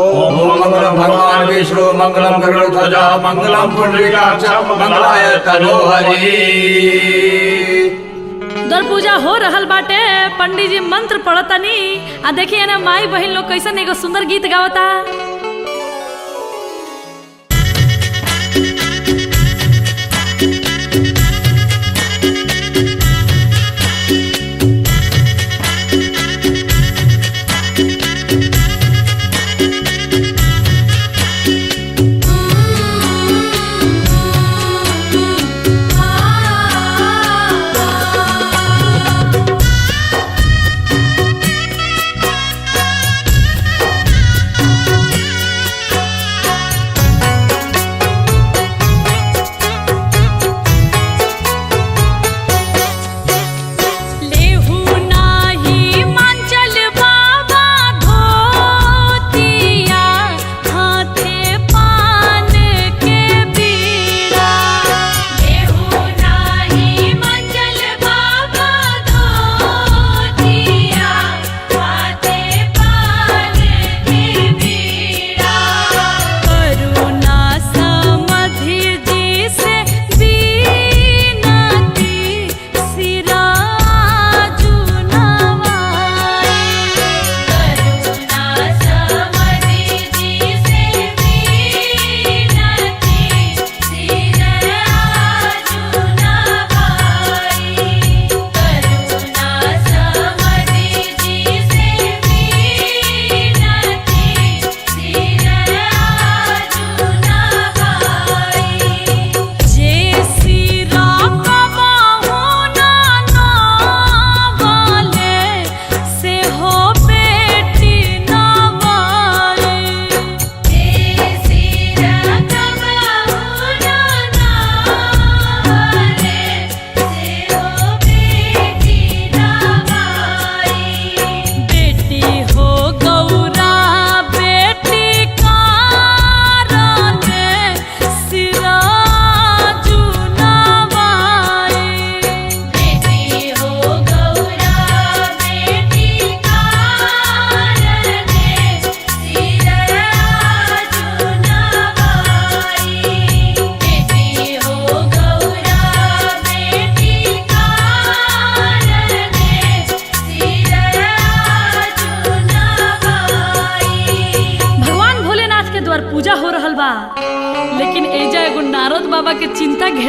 ओम मंगलम भगवान विष्णु मंगलम गरुड़ध्वजा मंगलम पुंडरीकाक्ष मंगलाय तनोहरि। द्वार पूजा हो रहल बाटे, पंडित जी मंत्र पढ़तनी। आ देखिए ना माई बहन लोग कैसन एगो सुंदर गीत गावता।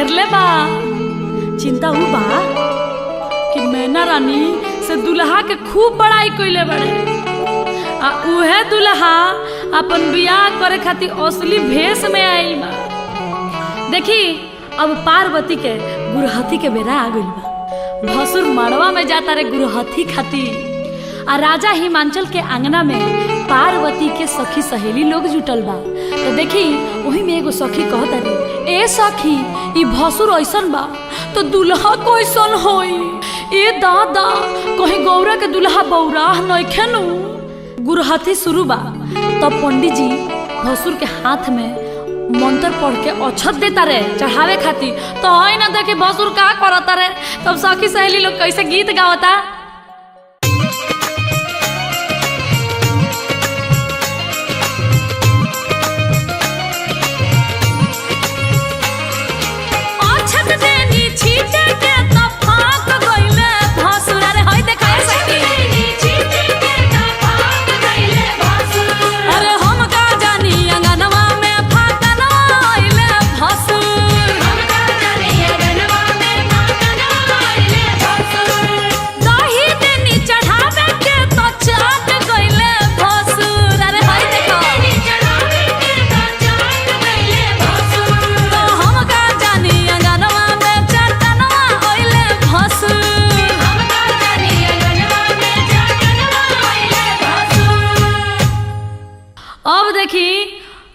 घेरले बा। चिंता उ बा कि मैना रानी से दुल्हा के खूब बड़ाई कइले बड़े, आ उहे दुल्हा अपन बियाह करे खातिर असली भेष में आइल बा। देखी अब पार्वती के गुरहथी के बेरा आ गइल बा। भसुर मड़वा में जाता रे गुरहथी खातिर, आ राजा हिमांचल के आंगना में पार्वती के सखी सहेली लोग जुटल बा। तो देखी वही में एगो सखी कहता रे, ए सखी ई भसुर ऐसन बा तो दुल्हा कैसन होई? ए दादा कहीं गौरा के दुल्हा बौराह नइखे नु। गुरहथी शुरू बा। तब पंडित जी भसुर के हाथ में मंत्र पढ़ के अक्षत देता रे चढ़ावे खातिर। तो है ना देखी भसुर का करता रे। तब सखी सहेली लोग कैसे गीत गावता।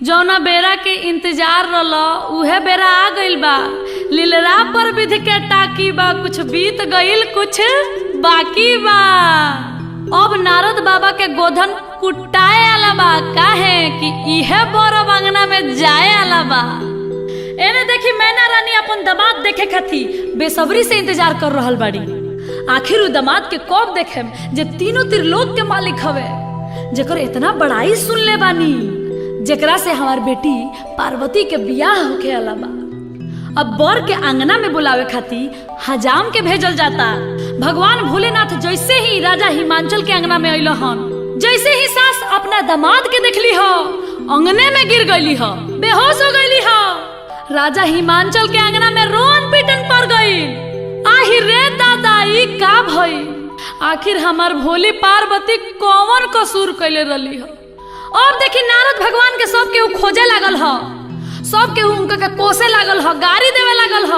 जौना बेरा के इंतजार रलो उहे बेरा आ गइल बा। लीलरा पर विध के टाकी बा, कुछ बीत गइल कुछ बाकी बा। अब नारद बाबा के गोधन कुटाए आला बा। काहे कि इहे बरब अंगना में जाए आला बा। एने देखी मैना रानी अपन दामाद देखे खातिर बेसब्री से इंतजार कर रहल बाड़ी। आखिर उ दामाद के कब देखेम जे तीनों त्रिलोक के मालिक हवे, जेकर इतना बड़ाई सुन ले बानी, जेकरा से हमार बेटी पार्वती के बियाह होके आला बा। अब बर के आंगना में बुलावे खातिर हजाम के भेजल जाता। भगवान भोलेनाथ जैसे ही राजा हिमांचल के आंगना में अइलो हन, जैसे ही सास अपना दामाद के देखली हो अंगने में गिर गईली हो, बेहोश हो गईली हो। राजा हिमांचल के आंगना में रोन पीटन पड़ गई। आहिर रे दादा ई का भई? आखिर हमार भोली पार्वती कौन कसूर कैले रही हो? और देखी नारद भगवान के सब केहू खोजे लागल ह, सब केहू उनका के कोसे लागल ह, गाड़ी देवे लागल ह।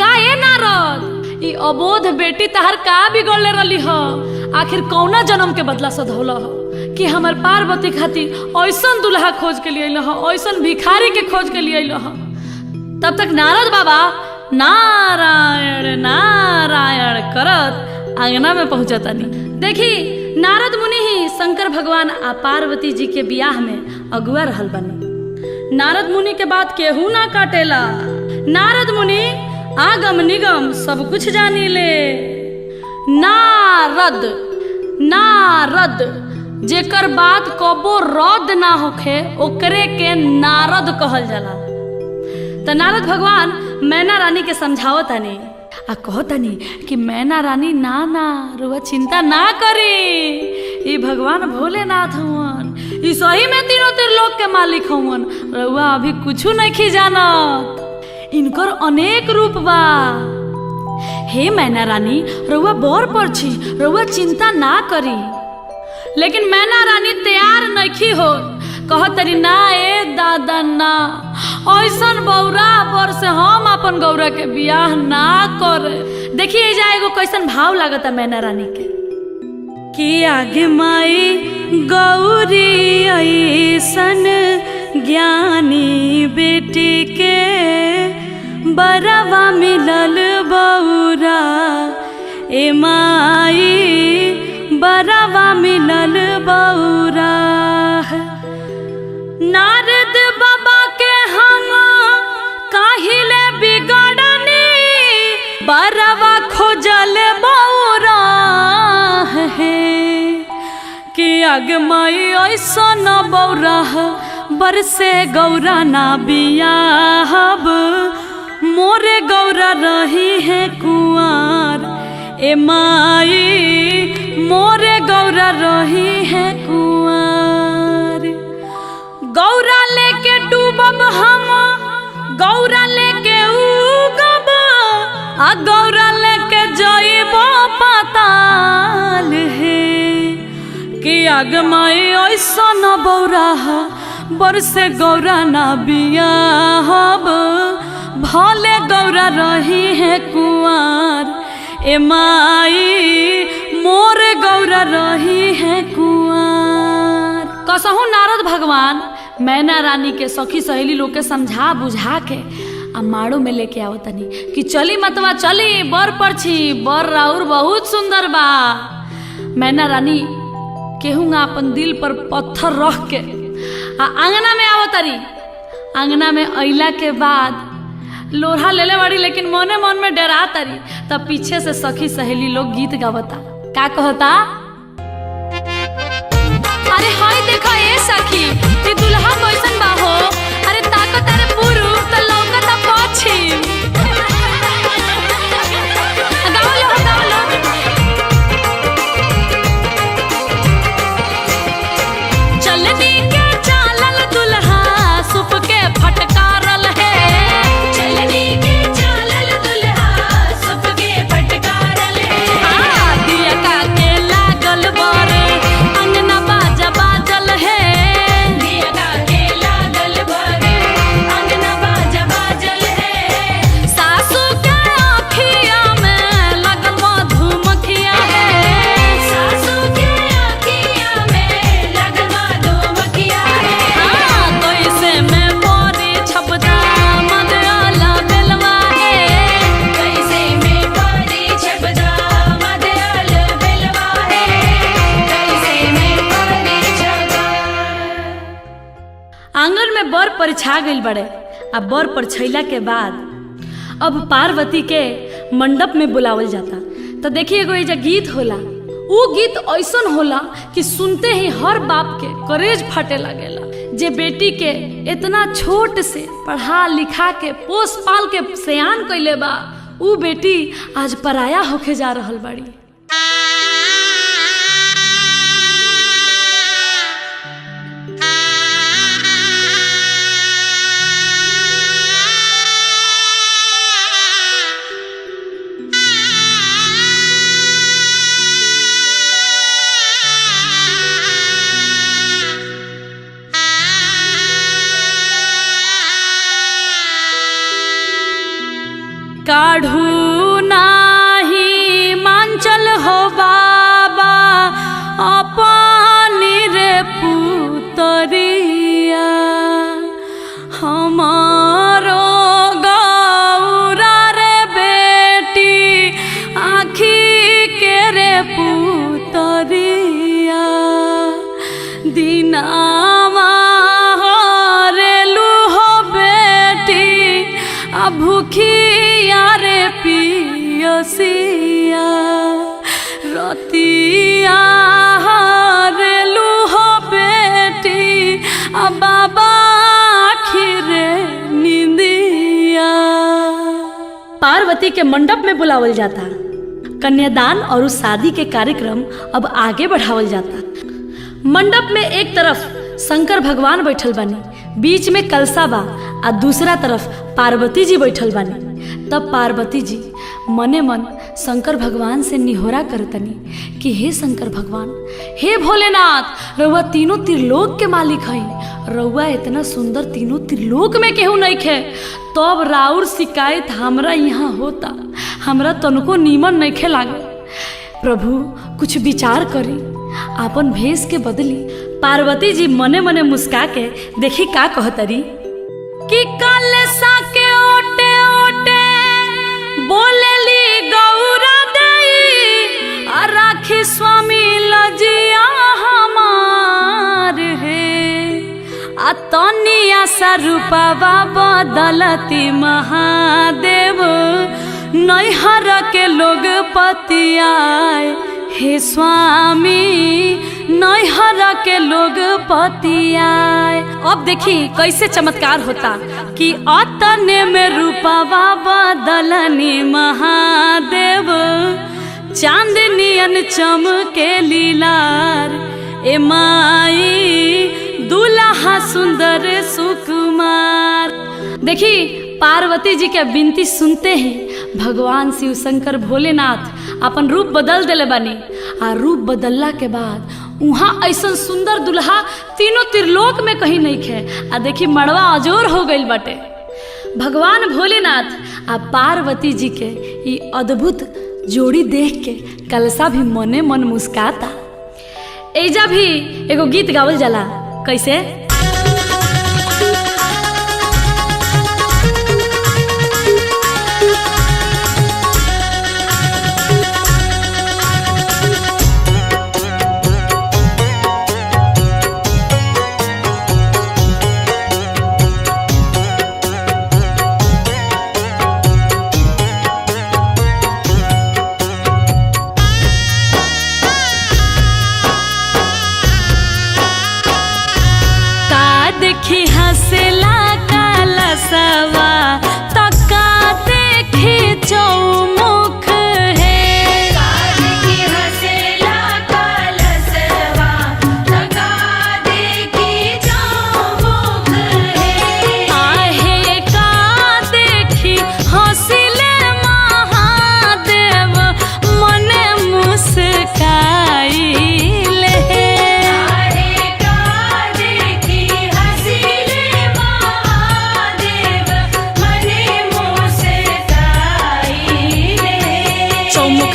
का ए नारद ई अबोध बेटी तहर का बिगड़ले रही ह? आखिर कौना जन्म के बदला सधौला ह कि हमार पार्वती खातिर ऐसन दुल्हा खोज के लिए ह, ऐसन भिखारी के खोज के लिए ह। तब तक नारद बाबा नारायण नारायण करत आंगना में पहुंचतानी। देखी नारद मुनि ही शंकर भगवान आ पार्वती जी के बियाह में अगुआ रहल बनी। नारद मुनि के बात केहू ना काटेला। नारद मुनि आगम निगम सब कुछ जानी ले। नारद नारद जेकर बात कबो रद्द ना होखे ओकरे के नारद कहल जाला। तो नारद भगवान मैना रानी के समझावतानी आ कहतानी कि मैना रानी ना ना रुआ चिंता ना करी, ई भगवान भोलेनाथ हुवन, ई सही में तीनों त्रिलोक के मालिक हुवन। रुआ अभी कुछ नहीं जानत, इनकर अनेक रूप बा। हे मैना रानी रुआ बर पर छी, रुआ चिंता ना करी। लेकिन मैना रानी तैयार नहीं हो। कहतरी ना ए दादा ना, ऐसन बौरा बर से हम अपन गौरा के बियाह ना करे। देखिए जा एगो कैसन भाव लागता मैना रानी के कि आगे माई गौरी ऐसन ज्ञानी बेटी के बरवा मिलल बौरा। ए माई बरवा मिलल बौरा। नारद बाबा के हम काहिले बिगड़नी, बरवा खोजल बौरा है कि अगमाई ऐसन बौरा बरसे गौरा ना बियाहब, मोरे गौरा रही है कुंवर। ए माई मोरे गौरा रही है कुंवर। गौरा लेके डूबब हम, गौरा लेके गौरा लेके जाइबो पाताल है कि आगमाई ऐसा न बौरा बरसे गौरा ना बियाहब भले गौरा रही है कुंवार ए माई मोर गौरा रही है कुंवार। कसहु नारद भगवान मैना रानी के सखी सहेली लोग के समझा बुझा के आ माड़ो में लेके आओ तनी कि चली मतवा चली बर परछी बर राउर बहुत सुंदर बा। मैना रानी केहूँगा अपन दिल पर पत्थर रख के आ आंगना में आओ तरी। आंगना में अइला के बाद लोढ़ा लेले बाड़ी लेकिन मने मन में डरा तरी। तब पीछे से सखी सहेली लोग गीत गावता का कहता अरे हाय देखो ए सखी ये दुल्हा कैसन बा हो अरे ताको तारे पुरु त लौकता पछी गावलो चलनी के चालल दुल्हा सुप के फटकारल है चलनी के चालल दुल्हा सुप के फटकारल है दिया का के लागल बर अंगना बाजा बाजल है दिया का के लागल बर अंगना बाजा बाजल है सासू के आँखिया में लगल मधुमक्खिया है सासू के आँखिया में लगल मधुमक्खिया है कैसे में मोरी छपदा मदला बेलवा है कैसे में परी छबदा मदल बेलवा है कैसे में परी छबदा। आंगन में बर परिछा गइल बड़े आ बर परिछैला के बाद अब पार्वती के मंडप में बुलावल जाता। तो देखिए एगो एजा गीत होला उ गीत ऐसन होला कि सुनते ही हर बाप के करेज फटे लगेला जे बेटी के इतना छोट से पढ़ा लिखा के पोस पाल के सयान कइले बा उ बेटी आज पराया होके जा रहल बाड़ी। काढ़ू नाही मांचल हो बाबा अपनी रे पुतरिया हमारो गौरा रे बेटी आँखी के रे पुतरिया दिनावा हरेलू हो बेटी आ भूखिया रे पियसिया रतिया हरेलू हो बेटी आ बाबा आखिरे निंदिया। पार्वती के मंडप में बुलावल जाता। कन्यादान और उस शादी के कार्यक्रम अब आगे बढ़ावल जाता। मंडप में एक तरफ शंकर भगवान बैठल बानी बीच में कलसा बा आ दूसरा तरफ पार्वती जी बैठल बानी। तब पार्वती जी मने मन शंकर भगवान से निहोरा करतनी कि हे शंकर भगवान हे भोलेनाथ रउआ तीनों त्रिलोक के मालिक हई रउआ इतना सुंदर तीनों त्रिलोक में केहू नहीं खे तब राउर शिकायत हमरा यहाँ होता हमरा तनको नीमन नहीं खे लागे। प्रभु कुछ विचार करी आपन भेष के बदली। पार्वती जी मने मने मुस्का के देखी का कहतरी कि कलसा के ओटे ओटे बोलेली गौरा दई आ राखी स्वामी लजिया हमार है आ तनिया सा रूपवा बदलती महादेव नैहर के लोग पतियाए हे स्वामी नैहर के लोग पतियाए। अब देखी कैसे चमत्कार होता कि अतने में रूपवा बदलनी महादेव चांदनियन चमके लीलार ए माई दुल्हा सुंदर सुकुमार। देखी पार्वती जी के विनती सुनते ही भगवान शिव शंकर भोलेनाथ अपन रूप बदल दिले बानी। आ रूप बदलला के बाद वहाँ ऐसा सुंदर दुल्हा तीनों त्रिलोक में कहीं नहीं खे। आ देखी मड़वा अजोर हो गई बाटे। भगवान भोलेनाथ आ पार्वती जी के ये अद्भुत जोड़ी देख के कलसा भी मने मन मुस्काता। एजा भी एगो गीत गावल जाला, कैसे? देखी हंसला कलसवा तका देखी चौमुख है। देखी हंसला कलसवा तका देखी चौमुख है। आहे का देखी हंसिले महादेव मने मुस्काई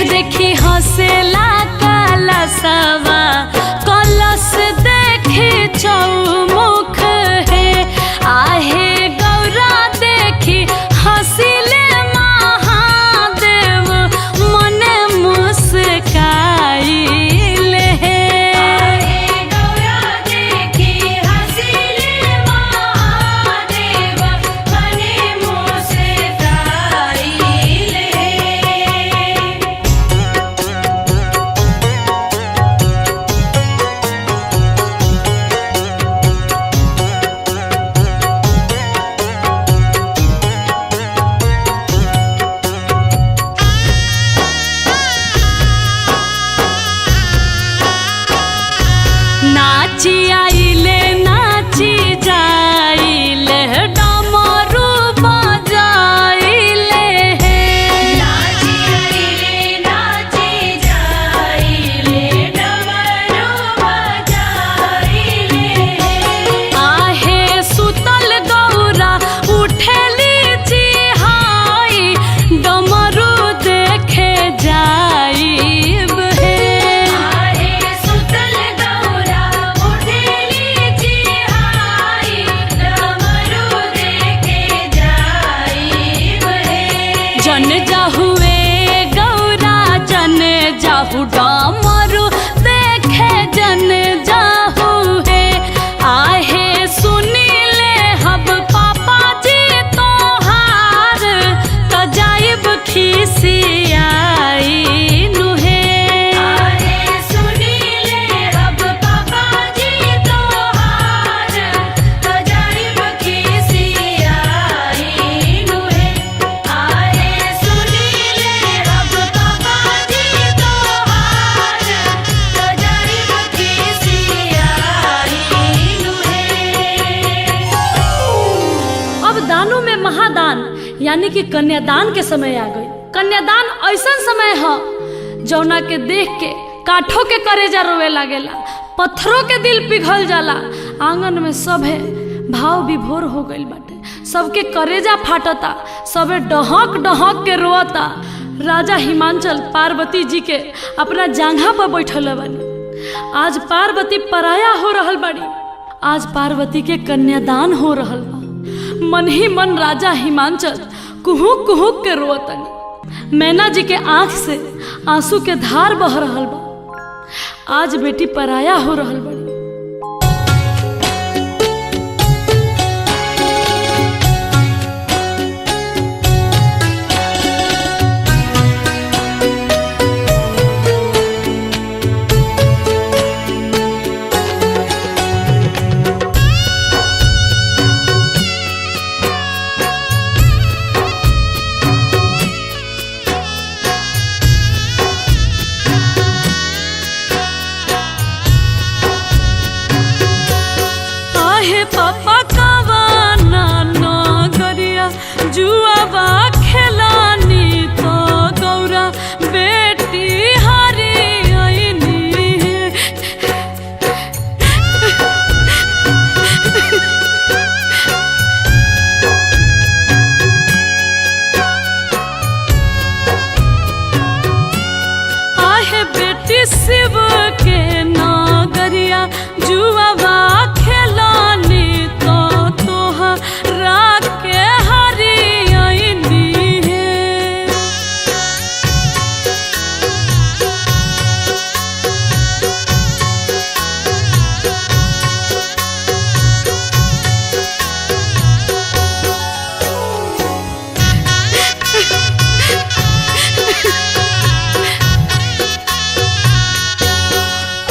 देखी हंसला कलसवा कलश देखी चौमुख है। आहे गौरा देखी हंसिले महादेव मने मुस्काई ले। गौरा देखी हंसिले महादेव मने मुस्काई ले। नाची आइले नाची जाइले डमरू बजाइले नाची आइले नाची जाइले डमरू बजाइले। आहे सुतल गौरा उठेली चिहाई डमरू देखे जाइब हे। आहे सुतल गौरा उठेली चिहाई डमरू देखे जाइब हे। जन जाहुए गौरा जन जाहु डमरू देखे जन जाहु है। आहे सुनीले हब पापा जी तोहार त जाइब खिसियाई नुहे। आहे सुनीले अब पापा जी तोहार त जाइब खिसियाई नुहे। आहे सुनीले अब पापा जी तोहार त जाइब खिसियाई नुहे। अब दानों में महादान यानी कि कन्यादान के समय आ गई। कन्यादान ऐसा समय है जौना के देख के काठों के करेजा रोवे लागेला, पत्थरों के दिल पिघल जाला। आंगन में सभे भाव विभोर हो गइल बाटे, सबके करेजा फाटता, सबे डहक डहक के रोता। राजा हिमांचल पार्वती जी के अपना जांघा पर बैठल बानी। आज पार्वती पराया हो रहल बाड़ी। आज पार्वती के कन्यादान हो रहल बा। मन ही मन राजा हिमांचल कुहुक कुहुक के रोतनी। मैना जी के आंख से आंसू के धार बह रहल बा। आज बेटी पराया हो रहल बड़ी। पिया जुआवा खेलानी तो तोहरा के हरियनी है।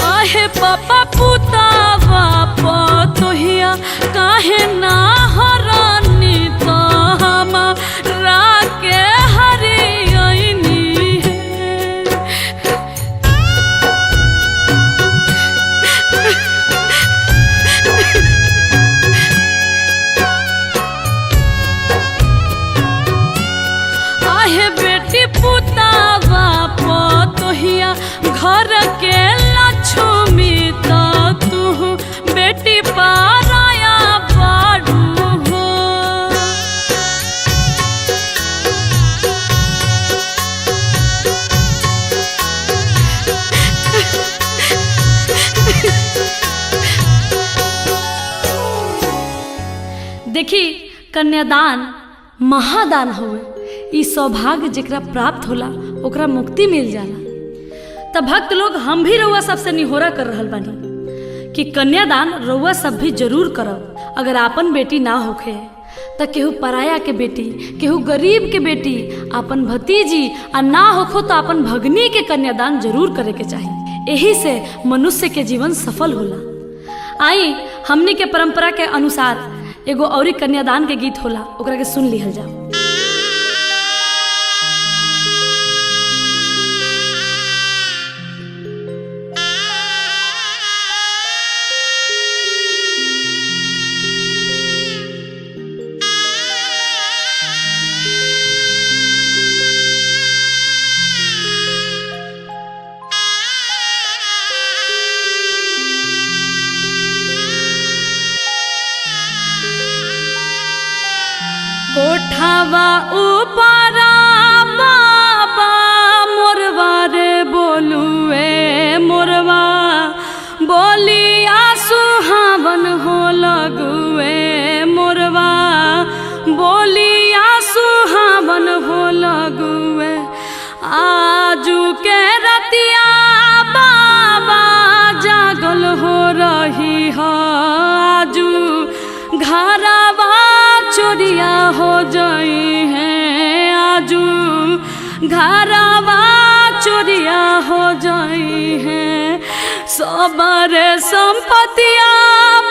आहे पापा पुतावा पतोहिया काहे ना हरानी तो हमारा के हरियनी है। आहे बेटी पुतावा पतोहिया घर के लक्ष्मी तो तू बेटी पाराया बाड़ू हो। देखी कन्यादान महादान होवे। ई सौभाग्य जेकरा प्राप्त होला ओकरा मुक्ति मिल जाला। तब भक्त लोग हम भी रउआ सबसे निहोरा कर रहल बानी कि कन्यादान रउआ सब भी जरूर करब। अगर आपन बेटी ना होखे त केहू पराया के बेटी, केहू गरीब के बेटी, आपन भतीजी आ ना होखो तो आपन भगनी के कन्यादान जरूर करे के चाही। यही से मनुष्य के जीवन सफल होला। आई हमनी के परंपरा के अनुसार एगो औरी कन्यादान के गीत होला, ओकरा के सुन लिहल जाओ। कोठावा ऊपरा बाबा मोरवा रे बोलुए मोरवा बोलिया सुहावन हो लगुए मोरवा बोलिया सुहावन हो लगुए। आजू के रतिया बाबा जागल हो रही हो। आजू घरवा चोरिया हो जाई है। आजू घरवा चोरिया हो जाई है। सबरे संपत्तिया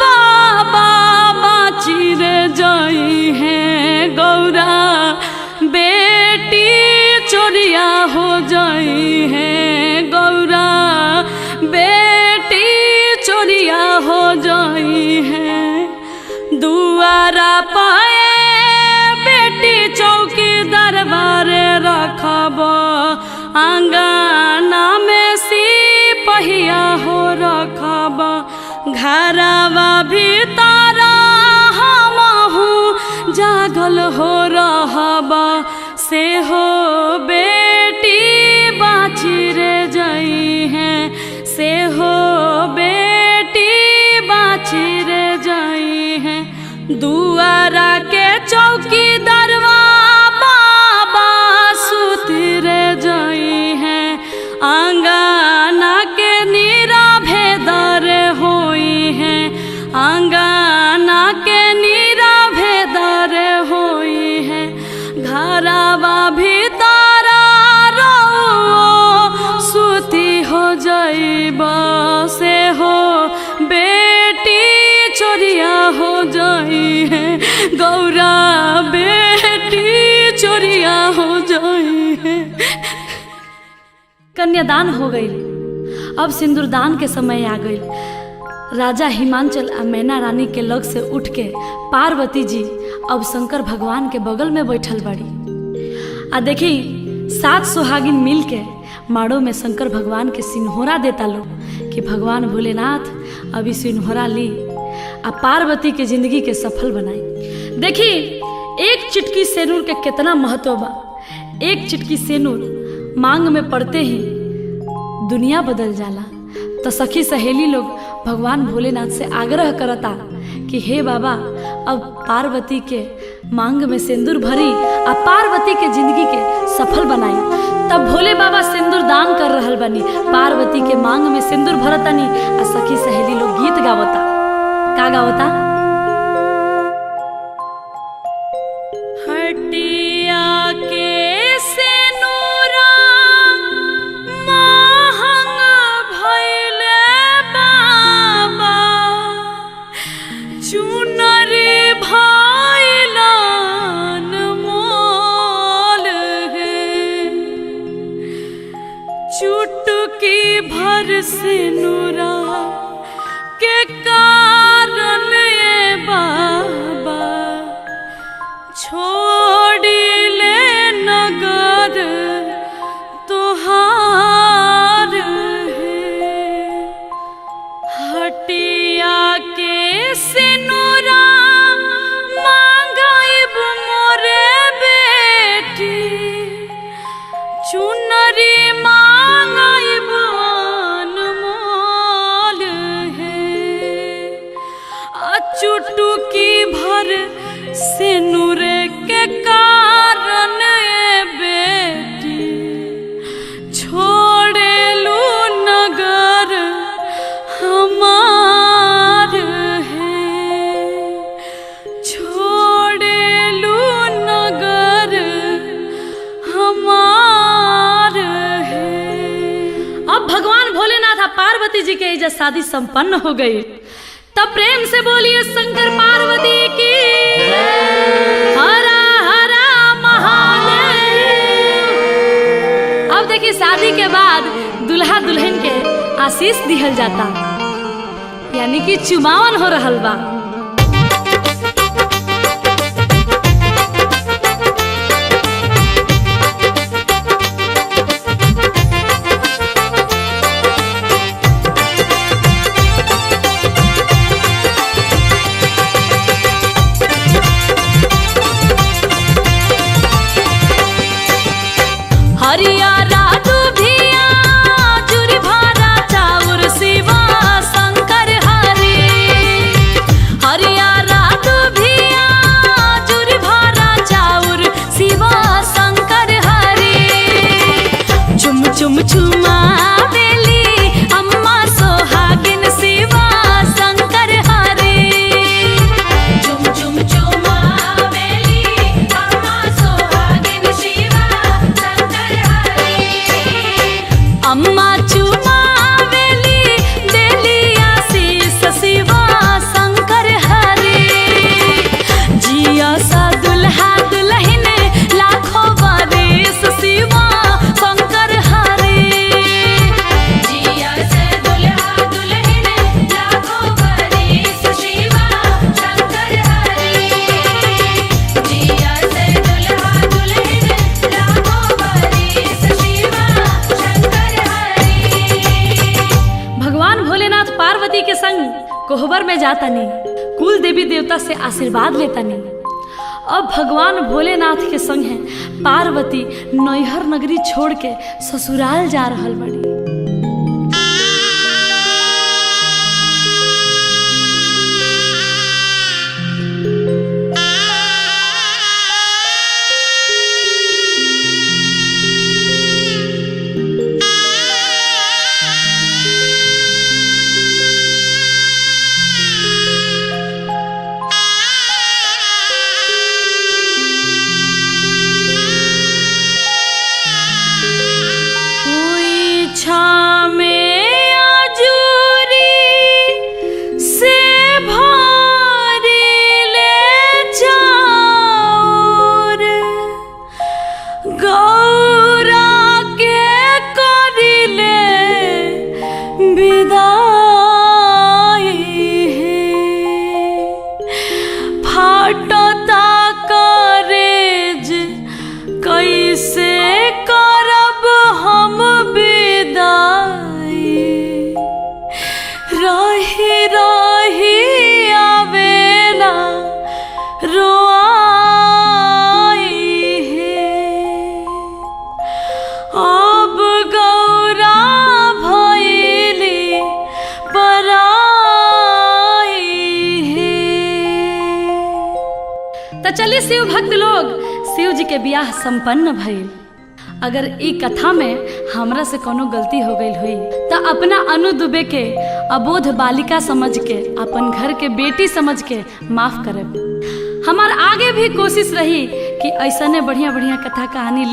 बाबा बाची रे जाई है। गौरा बेटी चोरिया हो जाई है। गौरा बेटी चोरिया हो जाई है। दुआरा पाए बेटी चौकी दरबारे रखब। आंगना में सिपहिया हो रखब। घरवा भीतर हमहू जागल हो रहब। से हो बेटी बाची रे जाई है। से हो बेटी बाची रे जाई है। दुआरा के चौकी दरवा बाबा सुती रे जाई है। आंगना के नीरा भेदर होई है। आंगना के नीरा भेदर होई है। घरवा भीतर रो सुती हो जाइब। से हो बेटी चोरिया हो जाई है। गौरा बेटी चोरिया हो जाई है। कन्यादान हो गई। अब सिंदूरदान के समय आ गई। राजा हिमांचल आ मैना रानी के लग से उठ के पार्वती जी अब शंकर भगवान के बगल में बैठल बाड़ी। आ देखी 7 सुहागिन मिल के माड़ो में शंकर भगवान के सिन्होरा देता लो कि भगवान भोलेनाथ अभी सिन्होरा ली आ पार्वती के जिंदगी के सफल बनाई। देखी एक चिटकी सेनूर के कितना महत्व बा। एक चिटकी सेनूर मांग में पड़ते ही दुनिया बदल जाला। तो सखी सहेली लोग भगवान भोलेनाथ से आग्रह करता कि हे बाबा अब पार्वती के मांग में सिंदूर भरी आ पार्वती के जिंदगी के सफल बनाई। तब भोले बाबा सिंदूर दान कर रहल बनी, पार्वती के मांग में सिंदूर भरतनी आ सखी सहेली लोग गीत गावता। का गावता? हटिया के सिनुरा महंग भइले बाबा, चुनरी भइलन मोल है, चुटकी भर सिनुरा के कारण ये बाबा छोड़ी ले नगर तुहार है। हटिया के सिनुरा मांगाइब मोरे बेटी, चुनरी मांगाइब अनमोल है, चुटकी भर सिनुर के कारण ये बेटी छोड़ेलू नगर हमार है, छोड़ेलू नगर हमार है। अब भगवान भोलेनाथ और पार्वती जी के इज्जत शादी संपन्न हो गई। तब प्रेम से बोलिए शंकर पार्वती की हरा हरा महादेव। अब देखिए शादी के बाद दुल्हा दुल्हन के आशीष दिहल जाता, यानी कि चुमावन हो रहल बा। हरियारा दुभिया जुरी भारा चाउर शिवा शंकर हरि, हरियारा दुभिया जुरी भारा चाउर शिवा शंकर हरि, चुम चुम चुमावेली अम्मा सोहागिन शिवा शंकर हरि, चुम चुम चुमावेली अम्मा सोहागिन शिवा शंकर हरि, अम्मा चुमावेली देली आशीष शिवा शंकर हरि, जिया सा दुल्हा दुल्हन लाखों बरिस शिवा शंकर हरि, जिया से दुल्हा दुल्हन लाखों बरिस शिवा शंकर हरि, जिया से दुल्हा दुल्हन लाखों बरिस शिवा शंकर हरि। भगवान भोलेनाथ पार्वती के संग कोहबर में जातनी, कुल देवी देवता से आशीर्वाद लेतनी। अब भगवान भोलेनाथ के संग है पार्वती नैहर नगरी छोड़ के ससुराल जा रहल बड़ी। इच्छा सभी शिव भक्त लोग शिव जी के बियाह संपन्न भइल। अगर ई कथा में हमरा से कोनो गलती हो गई हुई तो अपना अनु दुबे के अबोध बालिका समझ के, अपन घर के बेटी समझ के माफ करे। हमार आगे भी कोशिश रही कि ऐसा बढ़िया बढ़िया कथा कहानी ले